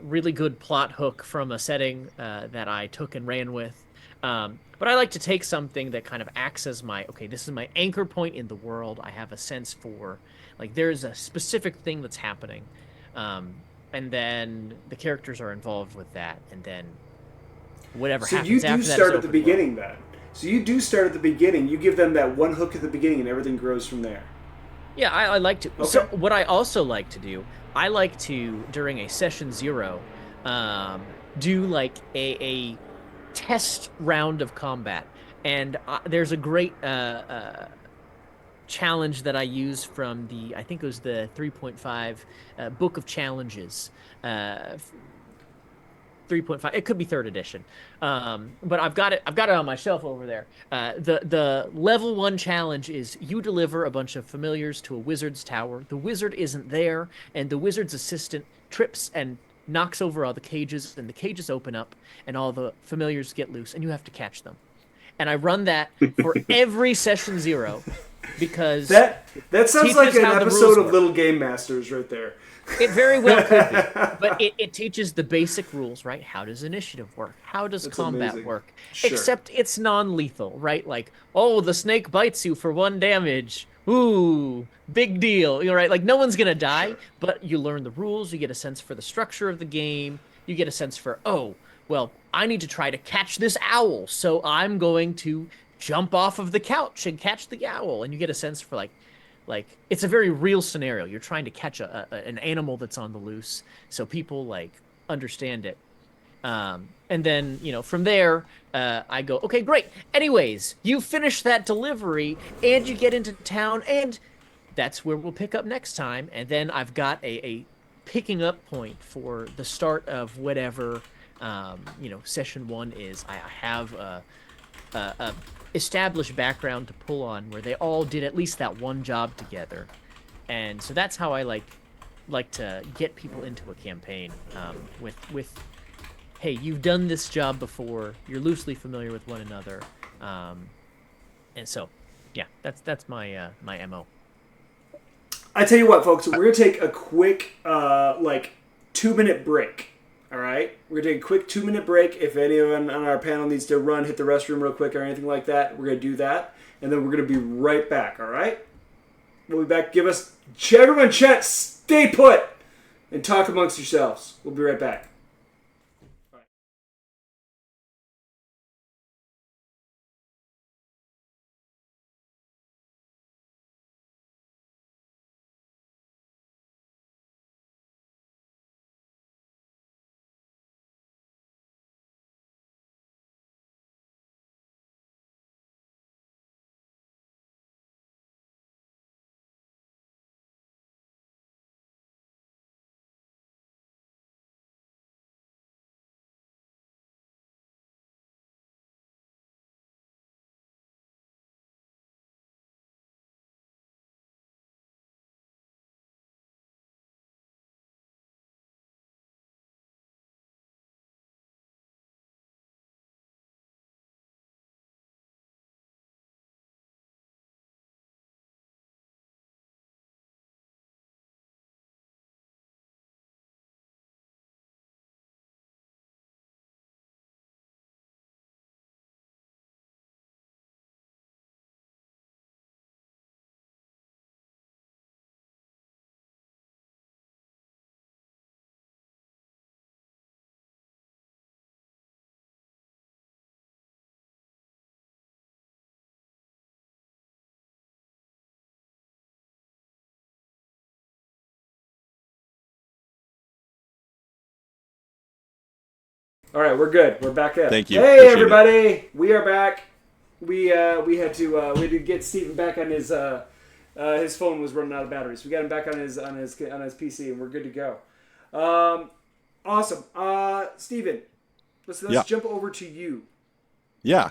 really good plot hook from a setting that I took and ran with. But I like to take something that kind of acts as this is my anchor point in the world. I have a sense for, like, there's a specific thing that's happening. And then the characters are involved with that, and then whatever happens after that. So you do start at the beginning then. So you do start at the beginning. You give them that one hook at the beginning, and everything grows from there. Yeah, I like to. Okay. So what I also like to do, I like to, during a session 0, do like a test round of combat. And there's a great challenge that I use from I think it was the 3.5 Book of Challenges. 3.5. It could be 3rd edition. But I've got it on my shelf over there. The level 1 challenge is you deliver a bunch of familiars to a wizard's tower. The wizard isn't there, and the wizard's assistant trips and knocks over all the cages, and the cages open up, and all the familiars get loose, and you have to catch them. And I run that for every session 0 because that sounds like an episode of Little Game Masters right there. It very well could be, but it teaches the basic rules, right? How does initiative work? How does combat work? Sure. Except it's non-lethal, right? Like, oh, the snake bites you for 1 damage. Ooh, big deal. Right? Like, no one's gonna die, sure. But you learn the rules. You get a sense for the structure of the game. You get a sense for, oh, well, I need to try to catch this owl, so I'm going to jump off of the couch and catch the owl. And you get a sense for, like it's a very real scenario. You're trying to catch an animal that's on the loose, so people like understand it. And then from there, I go, okay, great. Anyways, you finish that delivery and you get into town, and that's where we'll pick up next time. And then I've got a picking up point for the start of whatever session 1 is. I have a established background to pull on where they all did at least that one job together, and so that's how I like to get people into a campaign, with hey, you've done this job before, you're loosely familiar with one another, and so yeah, that's my my MO. I tell you what, folks, we're gonna take a quick 2-minute break. All right, we're gonna take a quick 2-minute break. If anyone on our panel needs to run, hit the restroom real quick or anything like that, we're gonna do that, and then we're gonna be right back. All right, we'll be back. Give us everyone, chat, stay put, and talk amongst yourselves. We'll be right back. All right, we're good. We're back up. Thank you. Hey, Appreciate everybody, we are back. We had to get Steven back on his phone was running out of batteries. We got him back on his PC, and we're good to go. Awesome. Steven, let's jump over to you. Yeah.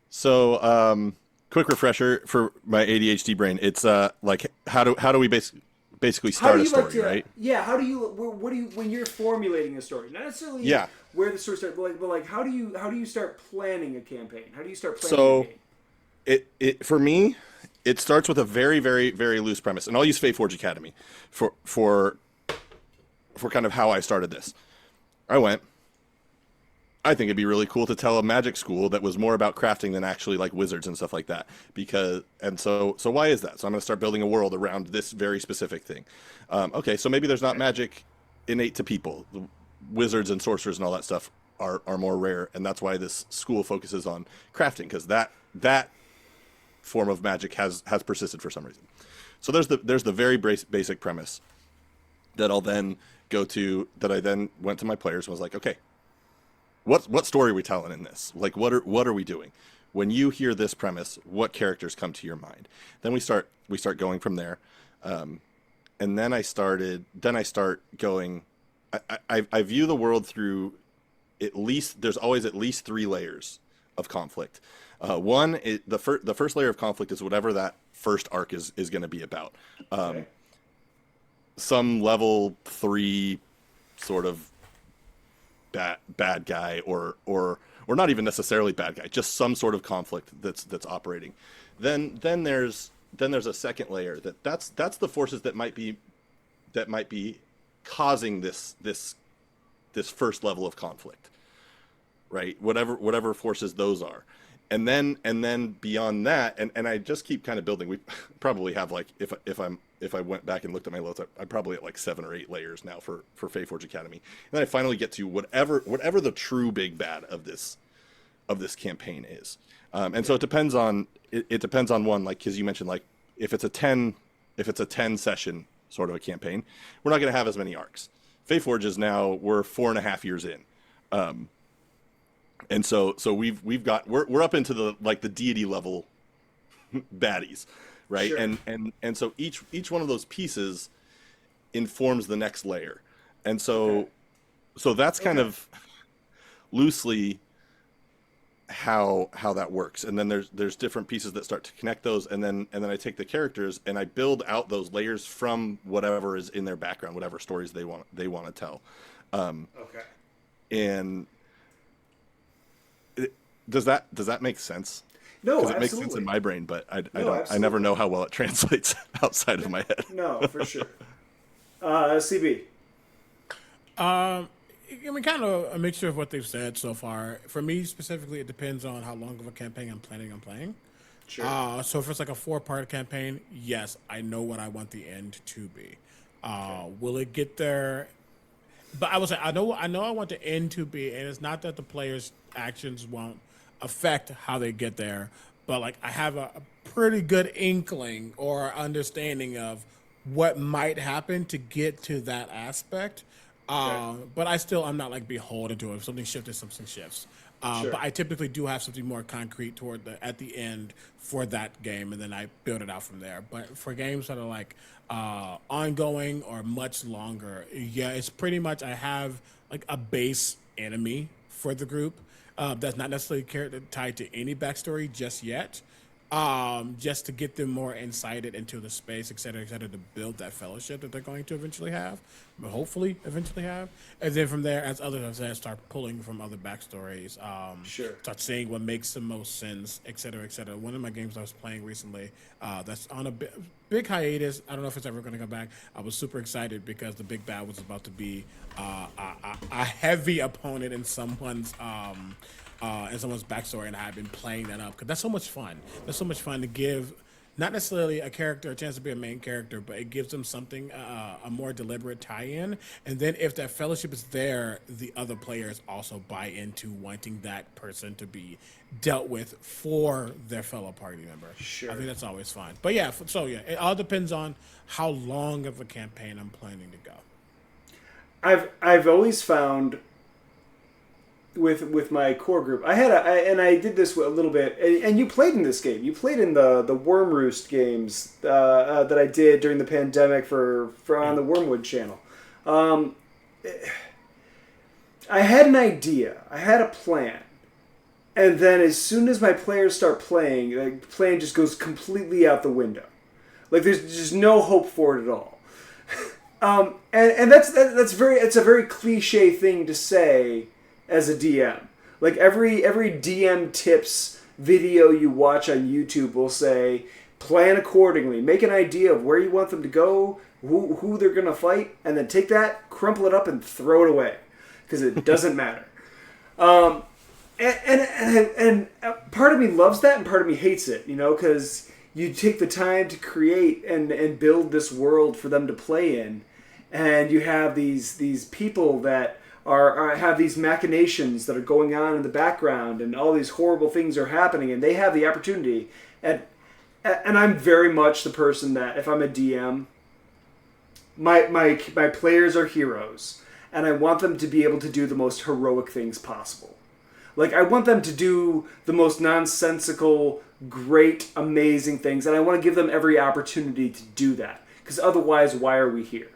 So, quick refresher for my ADHD brain. It's like how do we basically start a story, right? Yeah. How do you? What do you when you're formulating a story? Not necessarily. Yeah. Where the story starts, but how do you start planning a campaign? How do you start planning a game? It for me, it starts with a very, very, very loose premise, and I'll use Fate Forge Academy for kind of how I started this. I think it'd be really cool to tell a magic school that was more about crafting than actually like wizards and stuff like that. So why is that? So I'm going to start building a world around this very specific thing. Okay, so maybe there's not magic innate to people. Wizards and sorcerers and all that stuff are more rare, and that's why this school focuses on crafting, because that form of magic has persisted for some reason. So there's the very basic premise that I'll then go to, that I then went to my players and was like, okay, what story are we telling in this? Like, what are we doing? When you hear this premise, what characters come to your mind? Then we start going from there, and then I start going. I view the world through there's always at least 3 layers of conflict. One is the first layer of conflict is whatever that first arc is going to be about. Okay. Some level 3 sort of bad guy, or not even necessarily bad guy, just some sort of conflict that's operating. Then there's a second layer that's the forces that might be causing this first level of conflict, right? Whatever forces those are, and then beyond that, and I just keep kind of building. We probably have, like, if I went back and looked at my notes, I'm probably at like 7 or 8 layers now for Fate Forge Academy, and then I finally get to whatever the true big bad of this campaign is, and so it depends on one, like, because you mentioned, like, if it's a 10 session sort of a campaign, we're not going to have as many arcs. Fate Forge is now, we're 4.5 years in, and so we're up into the deity level baddies, right? Sure. And so each one of those pieces informs the next layer, and so that's kind of loosely how that works, and then there's different pieces that start to connect those, and then I take the characters and I build out those layers from whatever is in their background, whatever stories they want to tell. Okay. And does that make sense? No, Because it absolutely. makes sense in my brain, but I No, I never know how well it translates outside of my head. No, for sure. CB. I mean, kind of a mixture of what they've said so far. For me specifically, it depends on how long of a campaign I'm planning on playing. Sure. So if it's like a 4-part campaign, yes, I know what I want the end to be. Will it get there? But I would say I know I want the end to be, and it's not that the players' actions won't affect how they get there, but like I have a pretty good inkling or understanding of what might happen to get to that aspect. But I'm not like beholden to it. If something shifts, something shifts. Sure. But I typically do have something more concrete at the end for that game, and then I build it out from there. But for games that are like ongoing or much longer, yeah, it's pretty much I have like a base enemy for the group that's not necessarily tied to any backstory just yet. Just to get them more incited into the space, et cetera, to build that fellowship that they're going to eventually have, but hopefully eventually have. And then from there, as others have said, start pulling from other backstories. Sure. Start seeing what makes the most sense, et cetera, et cetera. One of my games I was playing recently, that's on a big hiatus. I don't know if it's ever going to come back. I was super excited because the big bad was about to be a heavy opponent in someone's backstory, and I've been playing that up because that's so much fun. That's so much fun to give not necessarily a character a chance to be a main character, but it gives them something, a more deliberate tie-in. And then if that fellowship is there, the other players also buy into wanting that person to be dealt with for their fellow party member. Sure. I think that's always fun. But yeah, it all depends on how long of a campaign I'm planning to go. I've always found with my core group, and I did this a little bit, and you played in this game. You played in the Worm Roost games that I did during the pandemic for on the Wormwood channel. I had an idea. I had a plan. And then as soon as my players start playing, the plan just goes completely out the window. Like there's just no hope for it at all. And that's it's a very cliche thing to say as a DM. Like every DM tips video you watch on YouTube will say, plan accordingly, make an idea of where you want them to go, who they're gonna fight, and then take that, crumple it up, and throw it away because it doesn't matter. And part of me loves that, and part of me hates it. Because you take the time to create and build this world for them to play in, and you have these people that have these machinations that are going on in the background, and all these horrible things are happening, and they have the opportunity. And I'm very much the person that if I'm a DM, my players are heroes, and I want them to be able to do the most heroic things possible. Like I want them to do the most nonsensical, great, amazing things, and I want to give them every opportunity to do that. Because otherwise, why are we here?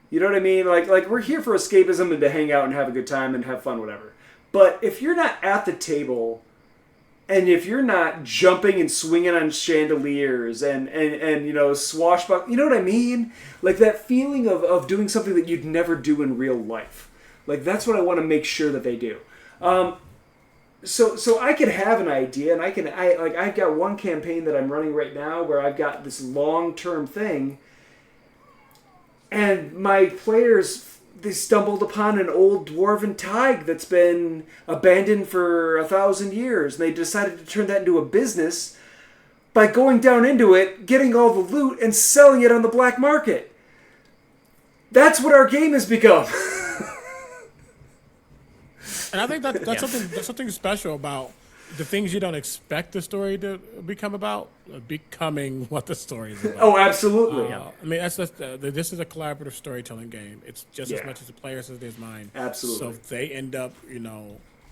You know what I mean? Like we're here for escapism and to hang out and have a good time and have fun, whatever. But if you're not at the table, and if you're not jumping and swinging on chandeliers and swashbuckling, you know what I mean? Like that feeling of doing something that you'd never do in real life. Like that's what I want to make sure that they do. So I could have an idea, and I've got one campaign that I'm running right now where I've got this long-term thing. And my players, they stumbled upon an old dwarven thaig that's been abandoned for 1,000 years. And they decided to turn that into a business by going down into it, getting all the loot, and selling it on the black market. That's what our game has become. And I think that's something special about the things you don't expect the story to become about, becoming what the story is about. Oh, absolutely. I mean, this is a collaborative storytelling game. It's just as much as the players as it is mine. Absolutely. So if they end up,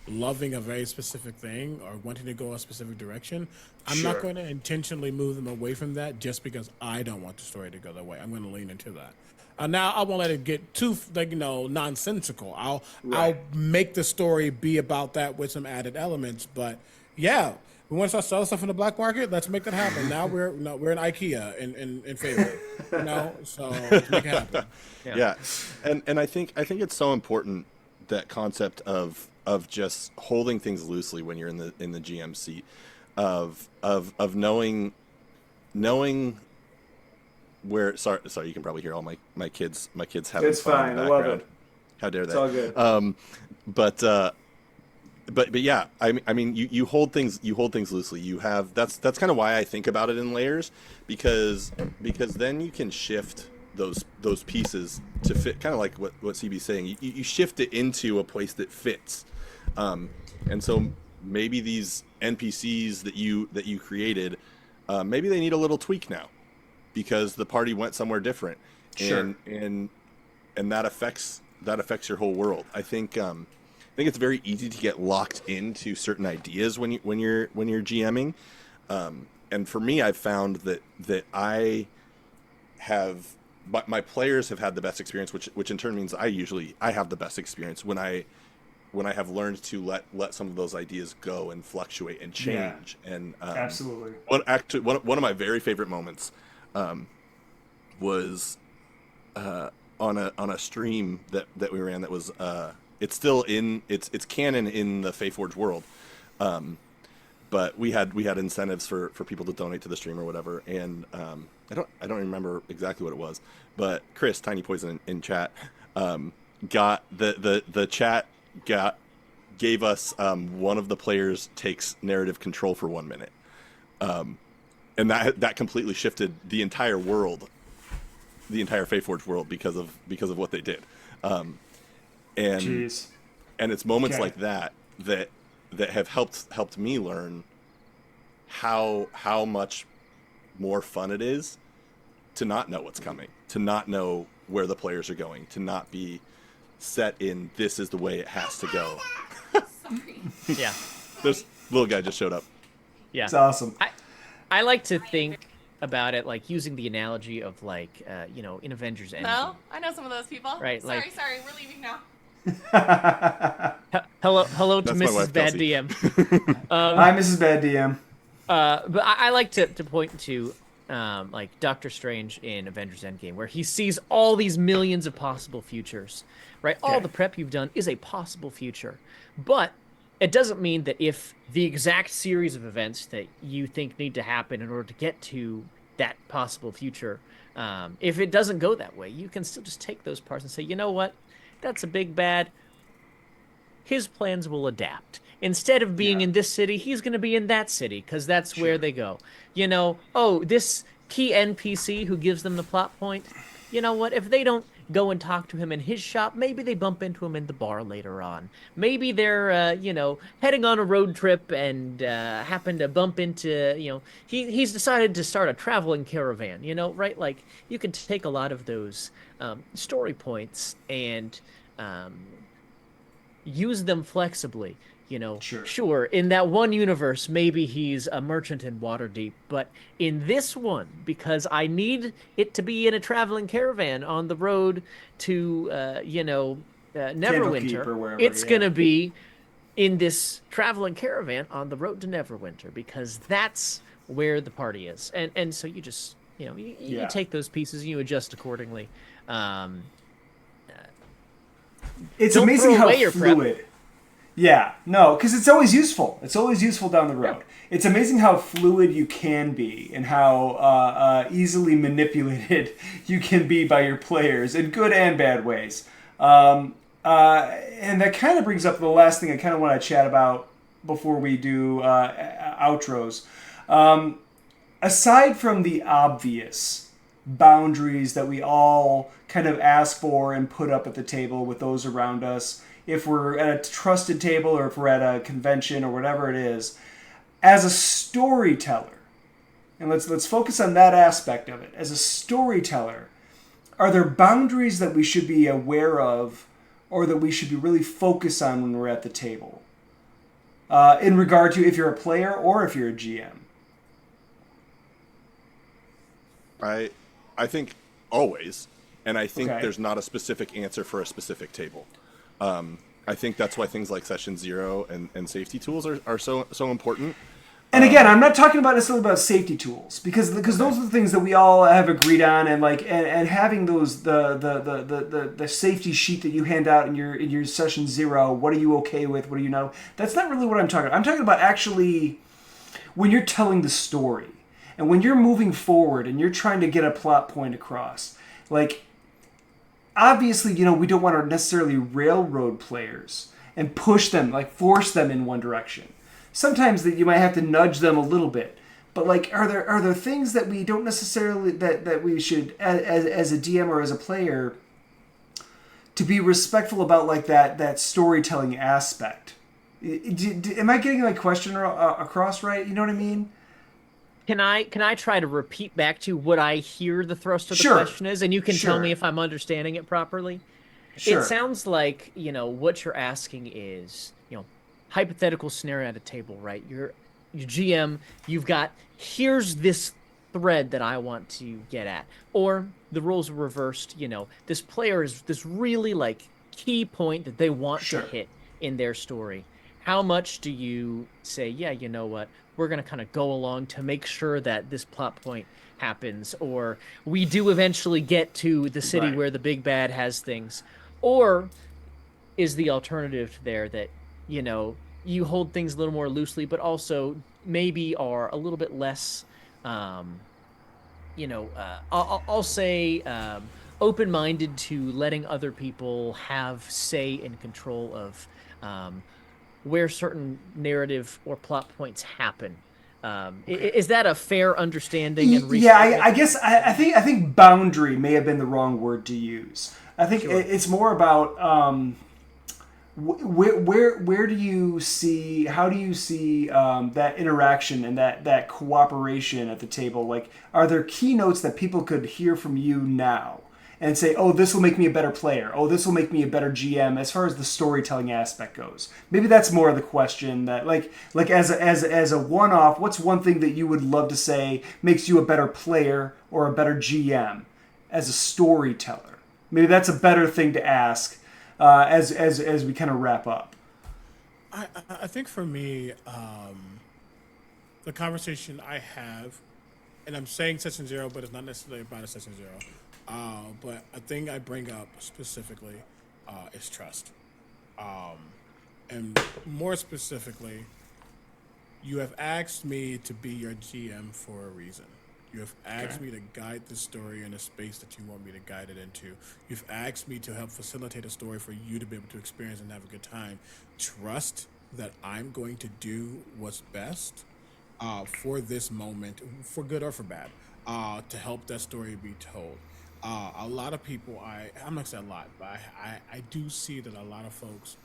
loving a very specific thing or wanting to go a specific direction, I'm not going to intentionally move them away from that just because I don't want the story to go that way. I'm going to lean into that. Now I won't let it get too nonsensical. I'll Right. make the story be about that with some added elements. But yeah, we want to start selling stuff in the black market. Let's make that happen. Now we're in IKEA in favor. So let's make it happen. Yeah. And I think it's so important, that concept of just holding things loosely when you're in the GM seat, of knowing where. Sorry, you can probably hear all my kids having It's fun in fine. the I love background. it. How dare they? It's all good. But yeah, I mean you hold things loosely. You have that's kind of why I think about it in layers, because then you can shift those pieces to fit, kind of like what CB's saying. You shift it into a place that fits, and so maybe these NPCs that you created, maybe they need a little tweak now, because the party went somewhere different, Sure. and that affects your whole world. I think it's very easy to get locked into certain ideas when you're GMing, and for me, I've found that I have. But my players have had the best experience, which in turn means I have the best experience when I have learned to let some of those ideas go and fluctuate and change. Yeah, and absolutely. One of my very favorite moments was on a stream that we ran that was it's still it's canon in the Fayforge world. But we had incentives for people to donate to the stream or whatever, and I don't remember exactly what it was, but Chris, Tiny Poison in chat, got the chat gave us one of the players takes narrative control for 1 minute, and that completely shifted the entire world, the entire Fayforge world, because of what they did, and Jeez. and it's moments Okay. like that have helped me learn how much more fun it is to not know what's coming, to not know where the players are going, to not be set in this is the way it has to go. Sorry. Yeah. This little guy just showed up. Yeah. It's awesome. I like to think about it like using the analogy of like in Avengers Endgame. No, I know some of those people. Right, Sorry, like- sorry, we're leaving now. Hello to That's my Mrs. wife, Bad Kelsey. DM. Hi, Mrs. Bad DM. But I like to point to like Doctor Strange in Avengers Endgame, where he sees all these millions of possible futures, right? All Okay. the prep you've done is a possible future. But it doesn't mean that if the exact series of events that you think need to happen in order to get to that possible future, if it doesn't go that way, you can still just take those parts and say, you know what? That's a big bad. His plans will adapt. Instead of being Yeah. in this city, he's going to be in that city because that's Sure. where they go. This key NPC who gives them the plot point, you know what? If they don't go and talk to him in his shop, maybe they bump into him in the bar later on. Maybe they're, heading on a road trip and happen to bump into, he's decided to start a traveling caravan, right? Like, you can take a lot of those story points and use them flexibly. Sure. In that one universe, maybe he's a merchant in Waterdeep, but in this one, because I need it to be in a traveling caravan on the road to, Neverwinter, or wherever, it's yeah. going to be in this traveling caravan on the road to Neverwinter, because that's where the party is. And so you just, you Yeah. take those pieces and you adjust accordingly. It's Don't amazing throw how away your prep. fluid. Yeah, no, because it's always useful. It's always useful down the road. It's amazing how fluid you can be and how easily manipulated you can be by your players in good and bad ways. And that kind of brings up the last thing I kind of want to chat about before we do outros. Aside from the obvious boundaries that we all kind of ask for and put up at the table with those around us, if we're at a trusted table or if we're at a convention or whatever it is, as a storyteller, and let's focus on that aspect of it. As a storyteller, are there boundaries that we should be aware of or that we should be really focused on when we're at the table? In regard to if you're a player or if you're a GM? I think always, and I think Okay. there's not a specific answer for a specific table. I think that's why things like session 0 and safety tools are so important. And again, I'm not talking about necessarily about safety tools because those are the things that we all have agreed on, and like and having those the safety sheet that you hand out in your session 0. What are you okay with? What are you not? That's not really what I'm talking about. I'm talking about actually when you're telling the story and when you're moving forward and you're trying to get a plot point across. Like, obviously, we don't want to necessarily railroad players and push them, like force them in one direction. Sometimes that you might have to nudge them a little bit, but like, are there things that we don't necessarily that we should as a DM or as a player to be respectful about, like that storytelling aspect? Am I getting my question across right? You know what I mean? Can I try to repeat back to what I hear the thrust of the Sure. question is, and you can tell Sure. me if I'm understanding it properly? Sure. It sounds like, what you're asking is, hypothetical scenario at a table, right? Your GM, you've got, here's this thread that I want to get at. Or the roles are reversed, this player is this really like key point that they want Sure. to hit in their story. How much do you say, yeah, you know what? We're going to kind of go along to make sure that this plot point happens, or we do eventually get to the city Right. where the big bad has things. Or is the alternative there that, you hold things a little more loosely, but also maybe are a little bit less, I'll say, open-minded to letting other people have say and control of where certain narrative or plot points happen. Is that a fair understanding and Yeah, restatement? I guess I think boundary may have been the wrong word to use. I think Sure. it's more about where do you see, how do you see that interaction and that cooperation at the table? Like, are there keynotes that people could hear from you now and say, oh, this will make me a better player. Oh, this will make me a better GM as far as the storytelling aspect goes. Maybe that's more of the question, that like as a one-off, what's one thing that you would love to say makes you a better player or a better GM as a storyteller? Maybe that's a better thing to ask as we kind of wrap up. I think for me, the conversation I have, and I'm saying session 0, but it's not necessarily about a session 0. But a thing I bring up specifically is trust. And more specifically, you have asked me to be your GM for a reason. You have asked me to guide the story in a space that you want me to guide it into. You've asked me to help facilitate a story for you to be able to experience and have a good time. Trust that I'm going to do what's best for this moment, for good or for bad, to help that story be told. A lot of people, I'm not saying a lot, but I do see that a lot of folks,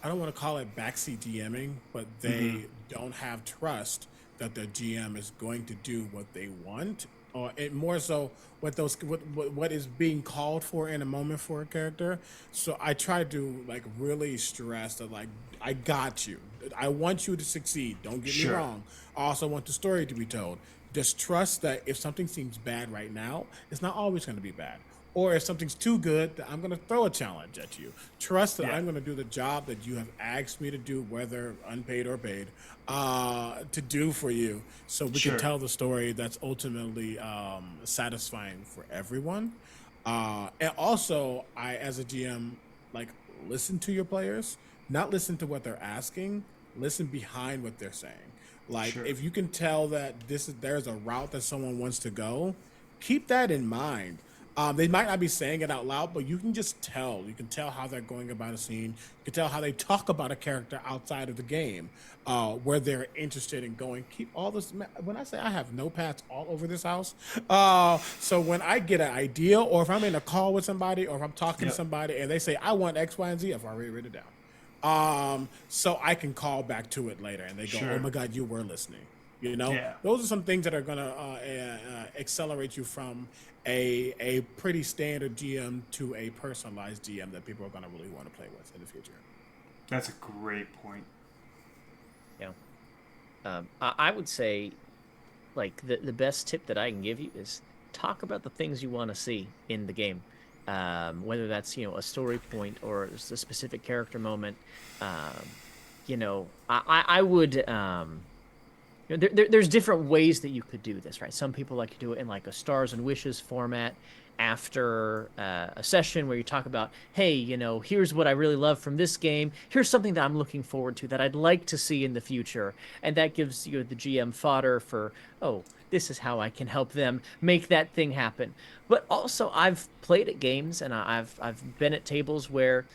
I don't want to call it backseat DMing, but they don't have trust that their GM is going to do what they want, or it more so what is being called for in a moment for a character. So I try to like really stress that, like, I got you. I want you to succeed. Don't get me wrong. I also want the story to be told. Just trust that if something seems bad right now, it's not always going to be bad. Or if something's too good, I'm going to throw a challenge at you. Trust that I'm going to do the job that you have asked me to do, whether unpaid or paid, to do for you, so we can tell the story that's ultimately satisfying for everyone. And also, I, as a GM, like, listen to your players, not listen to what they're asking, listen behind what they're saying. Like, if you can tell that there's a route that someone wants to go, keep that in mind. They might not be saying it out loud, but you can just tell. You can tell how they're going about a scene. You can tell how they talk about a character outside of the game, where they're interested in going. Keep all this. When I say I have notepads all over this house, so when I get an idea, or if I'm in a call with somebody, or if I'm talking to somebody and they say, I want X, Y, and Z, I've already written it down. So I can call back to it later and they go, oh my God, you were listening. Those are some things that are going to accelerate you from a pretty standard GM to a personalized GM that people are going to really want to play with in the future. That's a great point. Yeah. I would say, like, the best tip that I can give you is talk about the things you want to see in the game, whether that's a story point or a specific character moment. I would. There's different ways that you could do this, right? Some people like to do it in like a stars and wishes format after a session where you talk about, hey, here's what I really love from this game. Here's something that I'm looking forward to that I'd like to see in the future. And that gives you the GM fodder for, oh, this is how I can help them make that thing happen. But also I've played at games and I've been at tables where,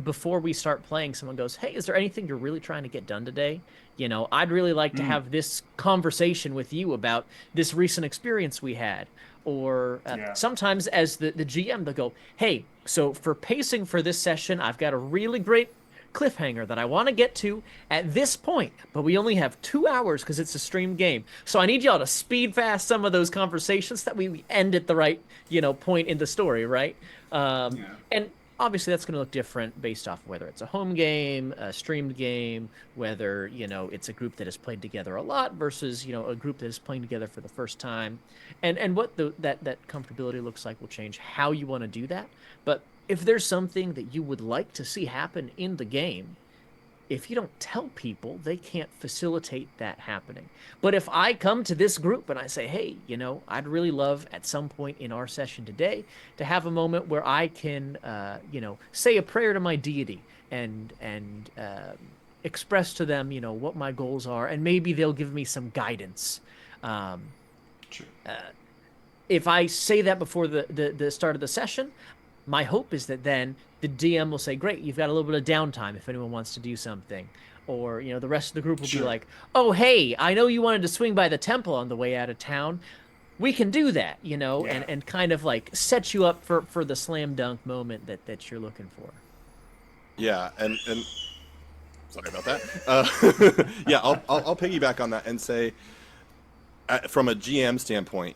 before we start playing, someone goes, hey, is there anything you're really trying to get done today? I'd really like to have this conversation with you about this recent experience we had. Or sometimes as the GM, they'll go, hey, so for pacing for this session, I've got a really great cliffhanger that I want to get to at this point, but we only have 2 hours because it's a streamed game. So I need y'all to speed fast some of those conversations that we end at the right, point in the story, right? And obviously that's going to look different based off whether it's a home game, a streamed game, whether it's a group that has played together a lot versus a group that is playing together for the first time, and what that comfortability looks like will change how you want to do that. But if there's something that you would like to see happen in the game, if you don't tell people, they can't facilitate that happening. But if I come to this group and I say, hey, I'd really love at some point in our session today to have a moment where I can, say a prayer to my deity and express to them, what my goals are, and maybe they'll give me some guidance. If I say that before the start of the session, my hope is that then the DM will say, great, you've got a little bit of downtime if anyone wants to do something. Or, the rest of the group will be like, oh, hey, I know you wanted to swing by the temple on the way out of town. We can do that, and kind of like set you up for the slam dunk moment that you're looking for. Yeah, and sorry about that. Yeah, I'll piggyback on that and say, from a GM standpoint,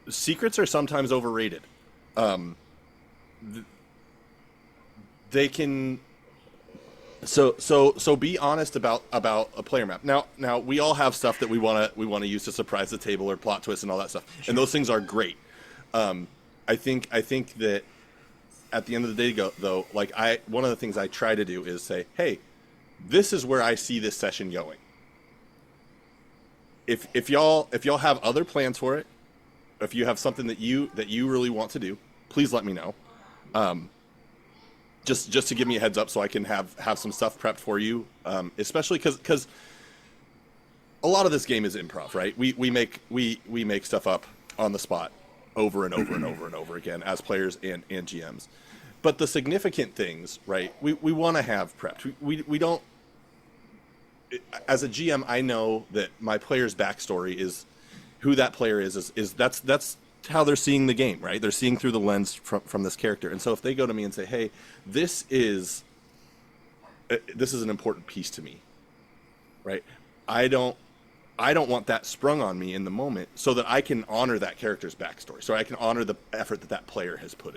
secrets are sometimes overrated. They can so be honest about a player map. Now we all have stuff that we want to use to surprise the table or plot twists and all that stuff, and those things are great. I think that at the end of the day, though, like one of the things I try to do is say, hey, this is where I see this session going. If y'all have other plans for it, if you have something that you really want to do, please let me know. Just to give me a heads up so I can have some stuff prepped for you, especially because a lot of this game is improv, right? We make stuff up on the spot over and over and over and over again as players and GMs. But the significant things, right? We want to have prepped. We don't. As a GM, I know that my player's backstory is who that player is that's how they're seeing the game, right? They're seeing through the lens from this character. And so if they go to me and say, hey, this is an important piece to me, right? I don't want that sprung on me in the moment so that I can honor that character's backstory. So I can honor the effort that player has put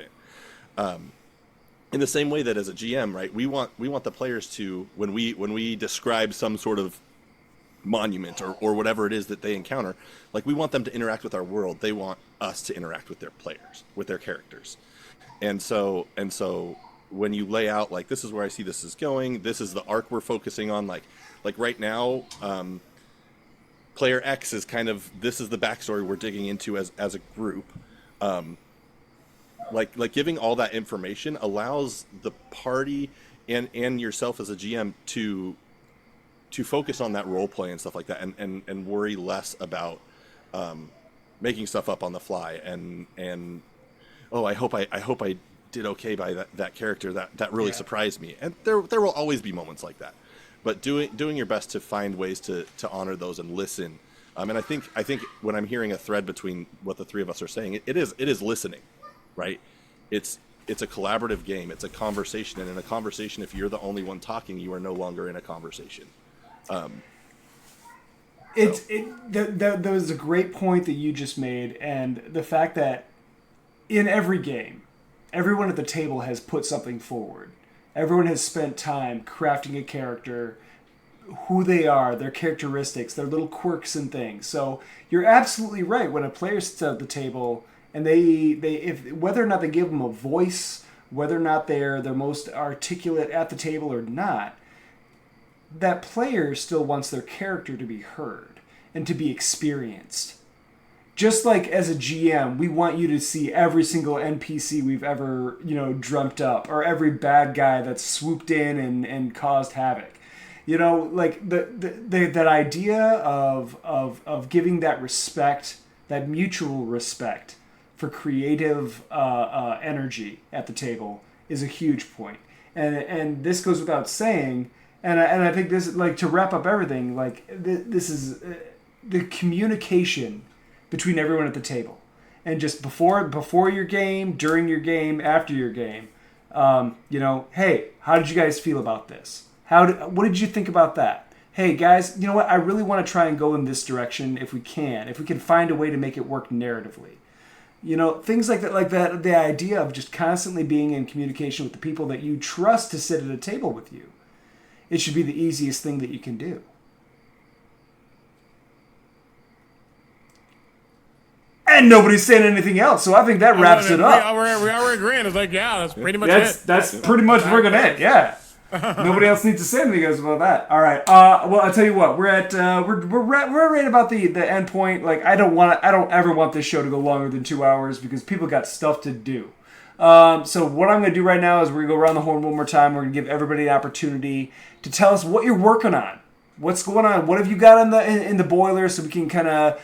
in the same way that as a GM, right? We want the players to, when we describe some sort of monument or whatever it is that they encounter, like we want them to interact with our world. They want us to interact with their players, with their characters. And so when you lay out like, this is where I see this is going, this is the arc we're focusing on, like right now, player X is kind of, this is the backstory we're digging into as a group. Like giving all that information allows the party and yourself as a GM to focus on that role play and stuff like that, and worry less about making stuff up on the fly and oh, I hope I did okay by that character that really surprised me. And there will always be moments like that, but doing your best to find ways to honor those and listen. And I think when I'm hearing a thread between what the three of us are saying, it is listening, right? It's a collaborative game. It's a conversation, and in a conversation, if you're the only one talking, you are no longer in a conversation. That was a great point that you just made, and the fact that in every game, everyone at the table has put something forward. Everyone has spent time crafting a character, who they are, their characteristics, their little quirks and things. So you're absolutely right. When a player sits at the table and they if whether or not they give them a voice, whether or not they're the most articulate at the table or not, that player still wants their character to be heard and to be experienced. Just like as a GM, we want you to see every single NPC we've ever, dreamt up, or every bad guy that's swooped in and caused havoc. Like that idea of giving that respect, that mutual respect for creative energy at the table is a huge point. And this goes without saying. And I think this, like, to wrap up everything, like, this is the communication between everyone at the table, and just before your game, during your game, after your game. Hey, how did you guys feel about this? What did you think about that? Hey guys, you know what? I really want to try and go in this direction if we can find a way to make it work narratively. Things like that. The idea of just constantly being in communication with the people that you trust to sit at a table with you. It should be the easiest thing that you can do. And nobody's saying anything else, so I think that wraps it up. We are agreeing. It's like, yeah, that's pretty much it. That's pretty much friggin' it. Yeah. Nobody else needs to say anything else about that. All right. Well, I'll tell you what. We're right about the end point. Like, I don't ever want this show to go longer than 2 hours because people got stuff to do. So what I'm going to do right now is we're going to go around the horn one more time. We're going to give everybody an opportunity to tell us what you're working on. What's going on? What have you got in the boiler, so we can kind of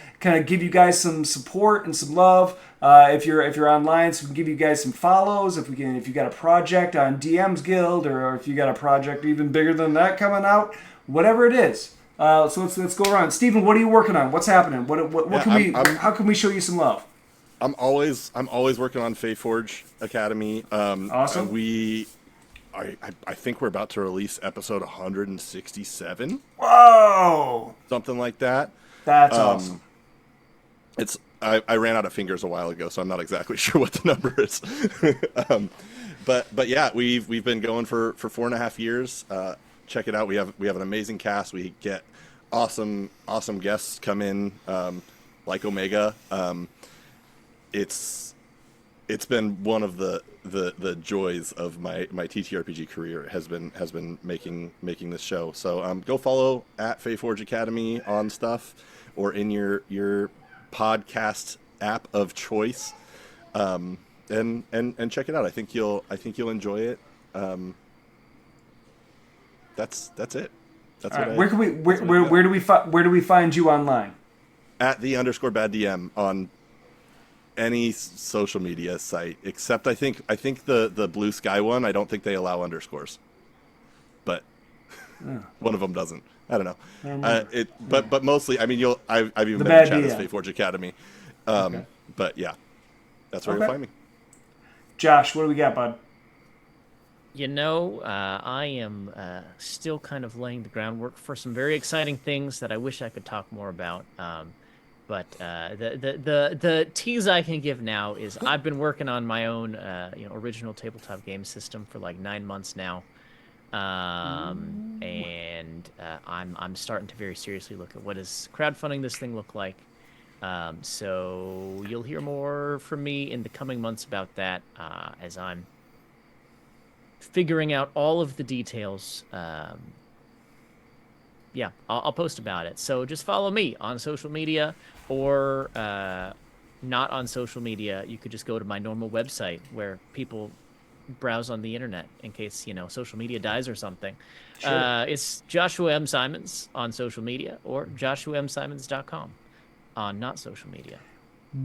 give you guys some support and some love. If you're online, so we can give you guys some follows. If you got a project on DM's Guild, or if you got a project even bigger than that coming out, whatever it is. So let's go around. Steven, what are you working on? What's happening? How can we show you some love? I'm always working on Faeforge Academy. Awesome. I think we're about to release episode 167. Whoa! Something like that. That's awesome. I ran out of fingers a while ago, so I'm not exactly sure what the number is. But yeah, we've been going for 4.5 years. Check it out. We have an amazing cast. We get awesome guests come in, like Omega. It's been one of the joys of my TTRPG career has been making this show. So go follow at Faeforge Academy on stuff, or in your podcast app of choice, and check it out. I think you'll enjoy it. That's it. That's what. Right. Where do we find you online? At @the_bad_DM on any social media site, except I think the Blue Sky one, I don't think they allow underscores, but one of them doesn't. I don't know. But mostly, I mean, I've even been in chat as Faeforge Academy. Okay. But yeah, that's where you'll find me. Josh, what do we got, bud? I am still kind of laying the groundwork for some very exciting things that I wish I could talk more about. But the tease I can give now is I've been working on my own original tabletop game system for like 9 months now, and I'm starting to very seriously look at what does crowdfunding this thing look like. So you'll hear more from me in the coming months about that as I'm figuring out all of the details. Yeah, I'll post about it. So just follow me on social media, or not on social media. You could just go to my normal website where people browse on the internet in case, social media dies or something. Sure. It's Joshua M. Simons on social media, or joshuamsimons.com on not social media.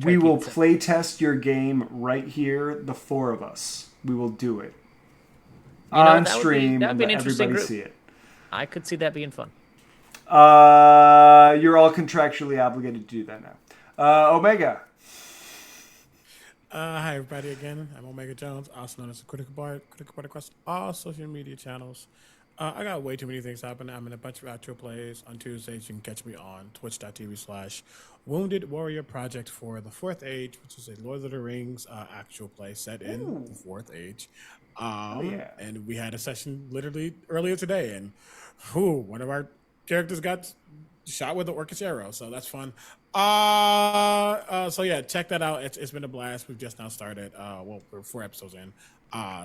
We will play test your game right here, the four of us. We will do it on stream and let everybody see it. I could see that being fun. You're all contractually obligated to do that now. Omega. Hi, everybody, again. I'm Omega Jones, also known as the Critical Bard across all social media channels. I got way too many things happening. I'm in a bunch of actual plays. On Tuesdays, you can catch me on twitch.tv/Wounded Warrior Project for the Fourth Age, which is a Lord of the Rings actual play set in the Fourth Age. And we had a session literally earlier today, and one of our characters got shot with the Orcish arrow, so that's fun. So yeah, check that out. It's been a blast. We've just now started. Well, we're 4 episodes in,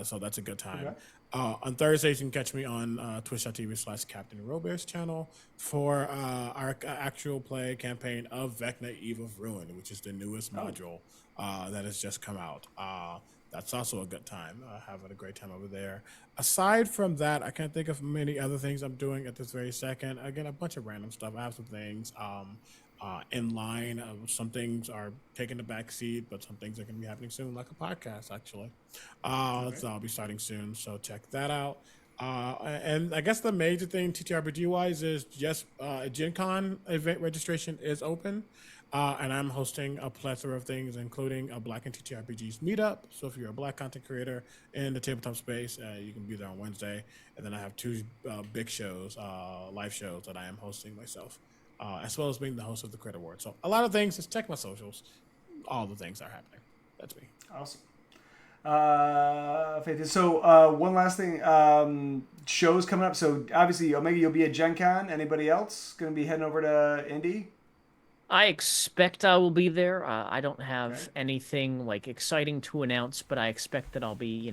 so that's a good time. Okay. On Thursdays, you can catch me on twitch.tv/Captain Robert's channel for our actual play campaign of Vecna Eve of Ruin, which is the newest module that has just come out. That's also a good time. Having a great time over there. Aside from that, I can't think of many other things I'm doing at this very second. Again, a bunch of random stuff. I have some things in line. Some things are taking the back seat, but some things are going to be happening soon, like a podcast, actually. So I'll be starting soon, so check that out. And I guess the major thing TTRPG-wise is just Gen Con event registration is open. And I'm hosting a plethora of things, including a Black and TTRPGs meetup. So if you're a Black content creator in the tabletop space, you can be there on Wednesday. And then I have 2 big shows, live shows that I am hosting myself, as well as being the host of the Crit Award. So a lot of things. Just check my socials. All the things are happening. That's me. Awesome. So one last thing. Shows coming up. So obviously, Omega, you'll be at Gen Con. Anybody else going to be heading over to Indy? I expect I will be there. I don't have anything like exciting to announce, but I expect that I'll be,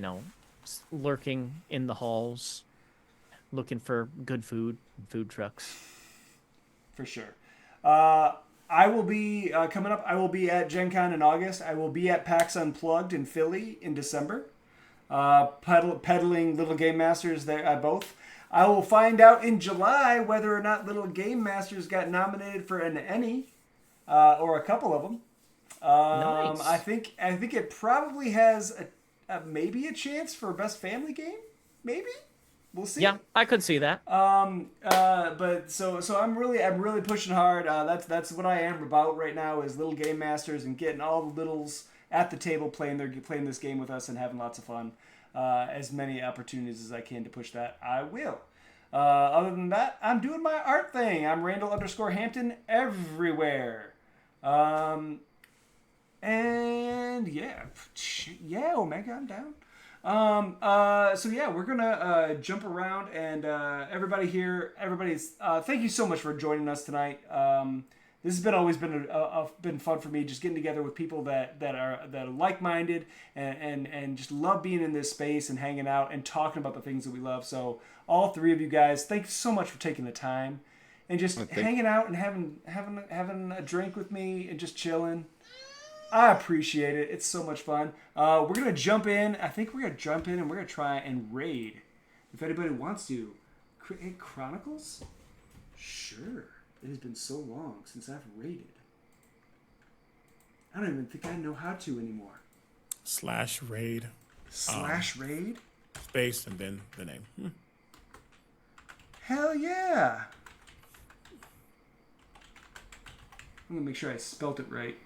lurking in the halls, looking for good food and food trucks. For sure. I will be coming up. I will be at Gen Con in August. I will be at PAX Unplugged in Philly in December. Peddling Little Game Masters there at both. I will find out in July whether or not Little Game Masters got nominated for an Emmy. Or a couple of them. Nice. I think it probably has maybe a chance for best family game. Maybe we'll see. Yeah, I could see that. But so I'm really pushing hard. That's what I am about right now is Little Game Masters and getting all the littles at the table playing this game with us and having lots of fun. As many opportunities as I can to push that, I will. Other than that, I'm doing my art thing. I'm Randall_Hampton everywhere. And yeah, Omega, I'm down. So yeah, we're gonna jump around and everybody's thank you so much for joining us tonight. This has always been fun for me, just getting together with people that are like-minded and just love being in this space and hanging out and talking about the things that we love. So all 3 of you guys, thank you so much for taking the time and just hanging out and having a drink with me and just chilling. I appreciate it. It's so much fun. We're gonna jump in. I think we're gonna jump in and we're gonna try and raid. If anybody wants to create Chronicles, sure. It has been so long since I've raided. I don't even think I know how to anymore. /raid. /raid? Space and then the name. Hell yeah. I'm going to make sure I spelt it right.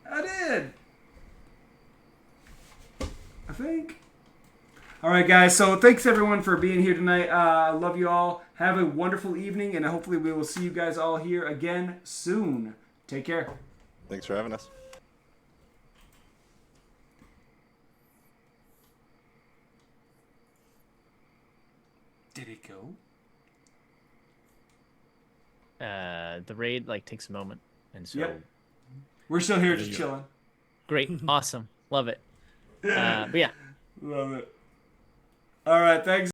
I did. I think. All right, guys. So thanks, everyone, for being here tonight. I love you all. Have a wonderful evening, and hopefully we will see you guys all here again soon. Take care. Thanks for having us. Did it go? The raid takes a moment, and so Yep. We're still here just chilling. great, awesome, love it. But yeah. Love it. All right, thanks.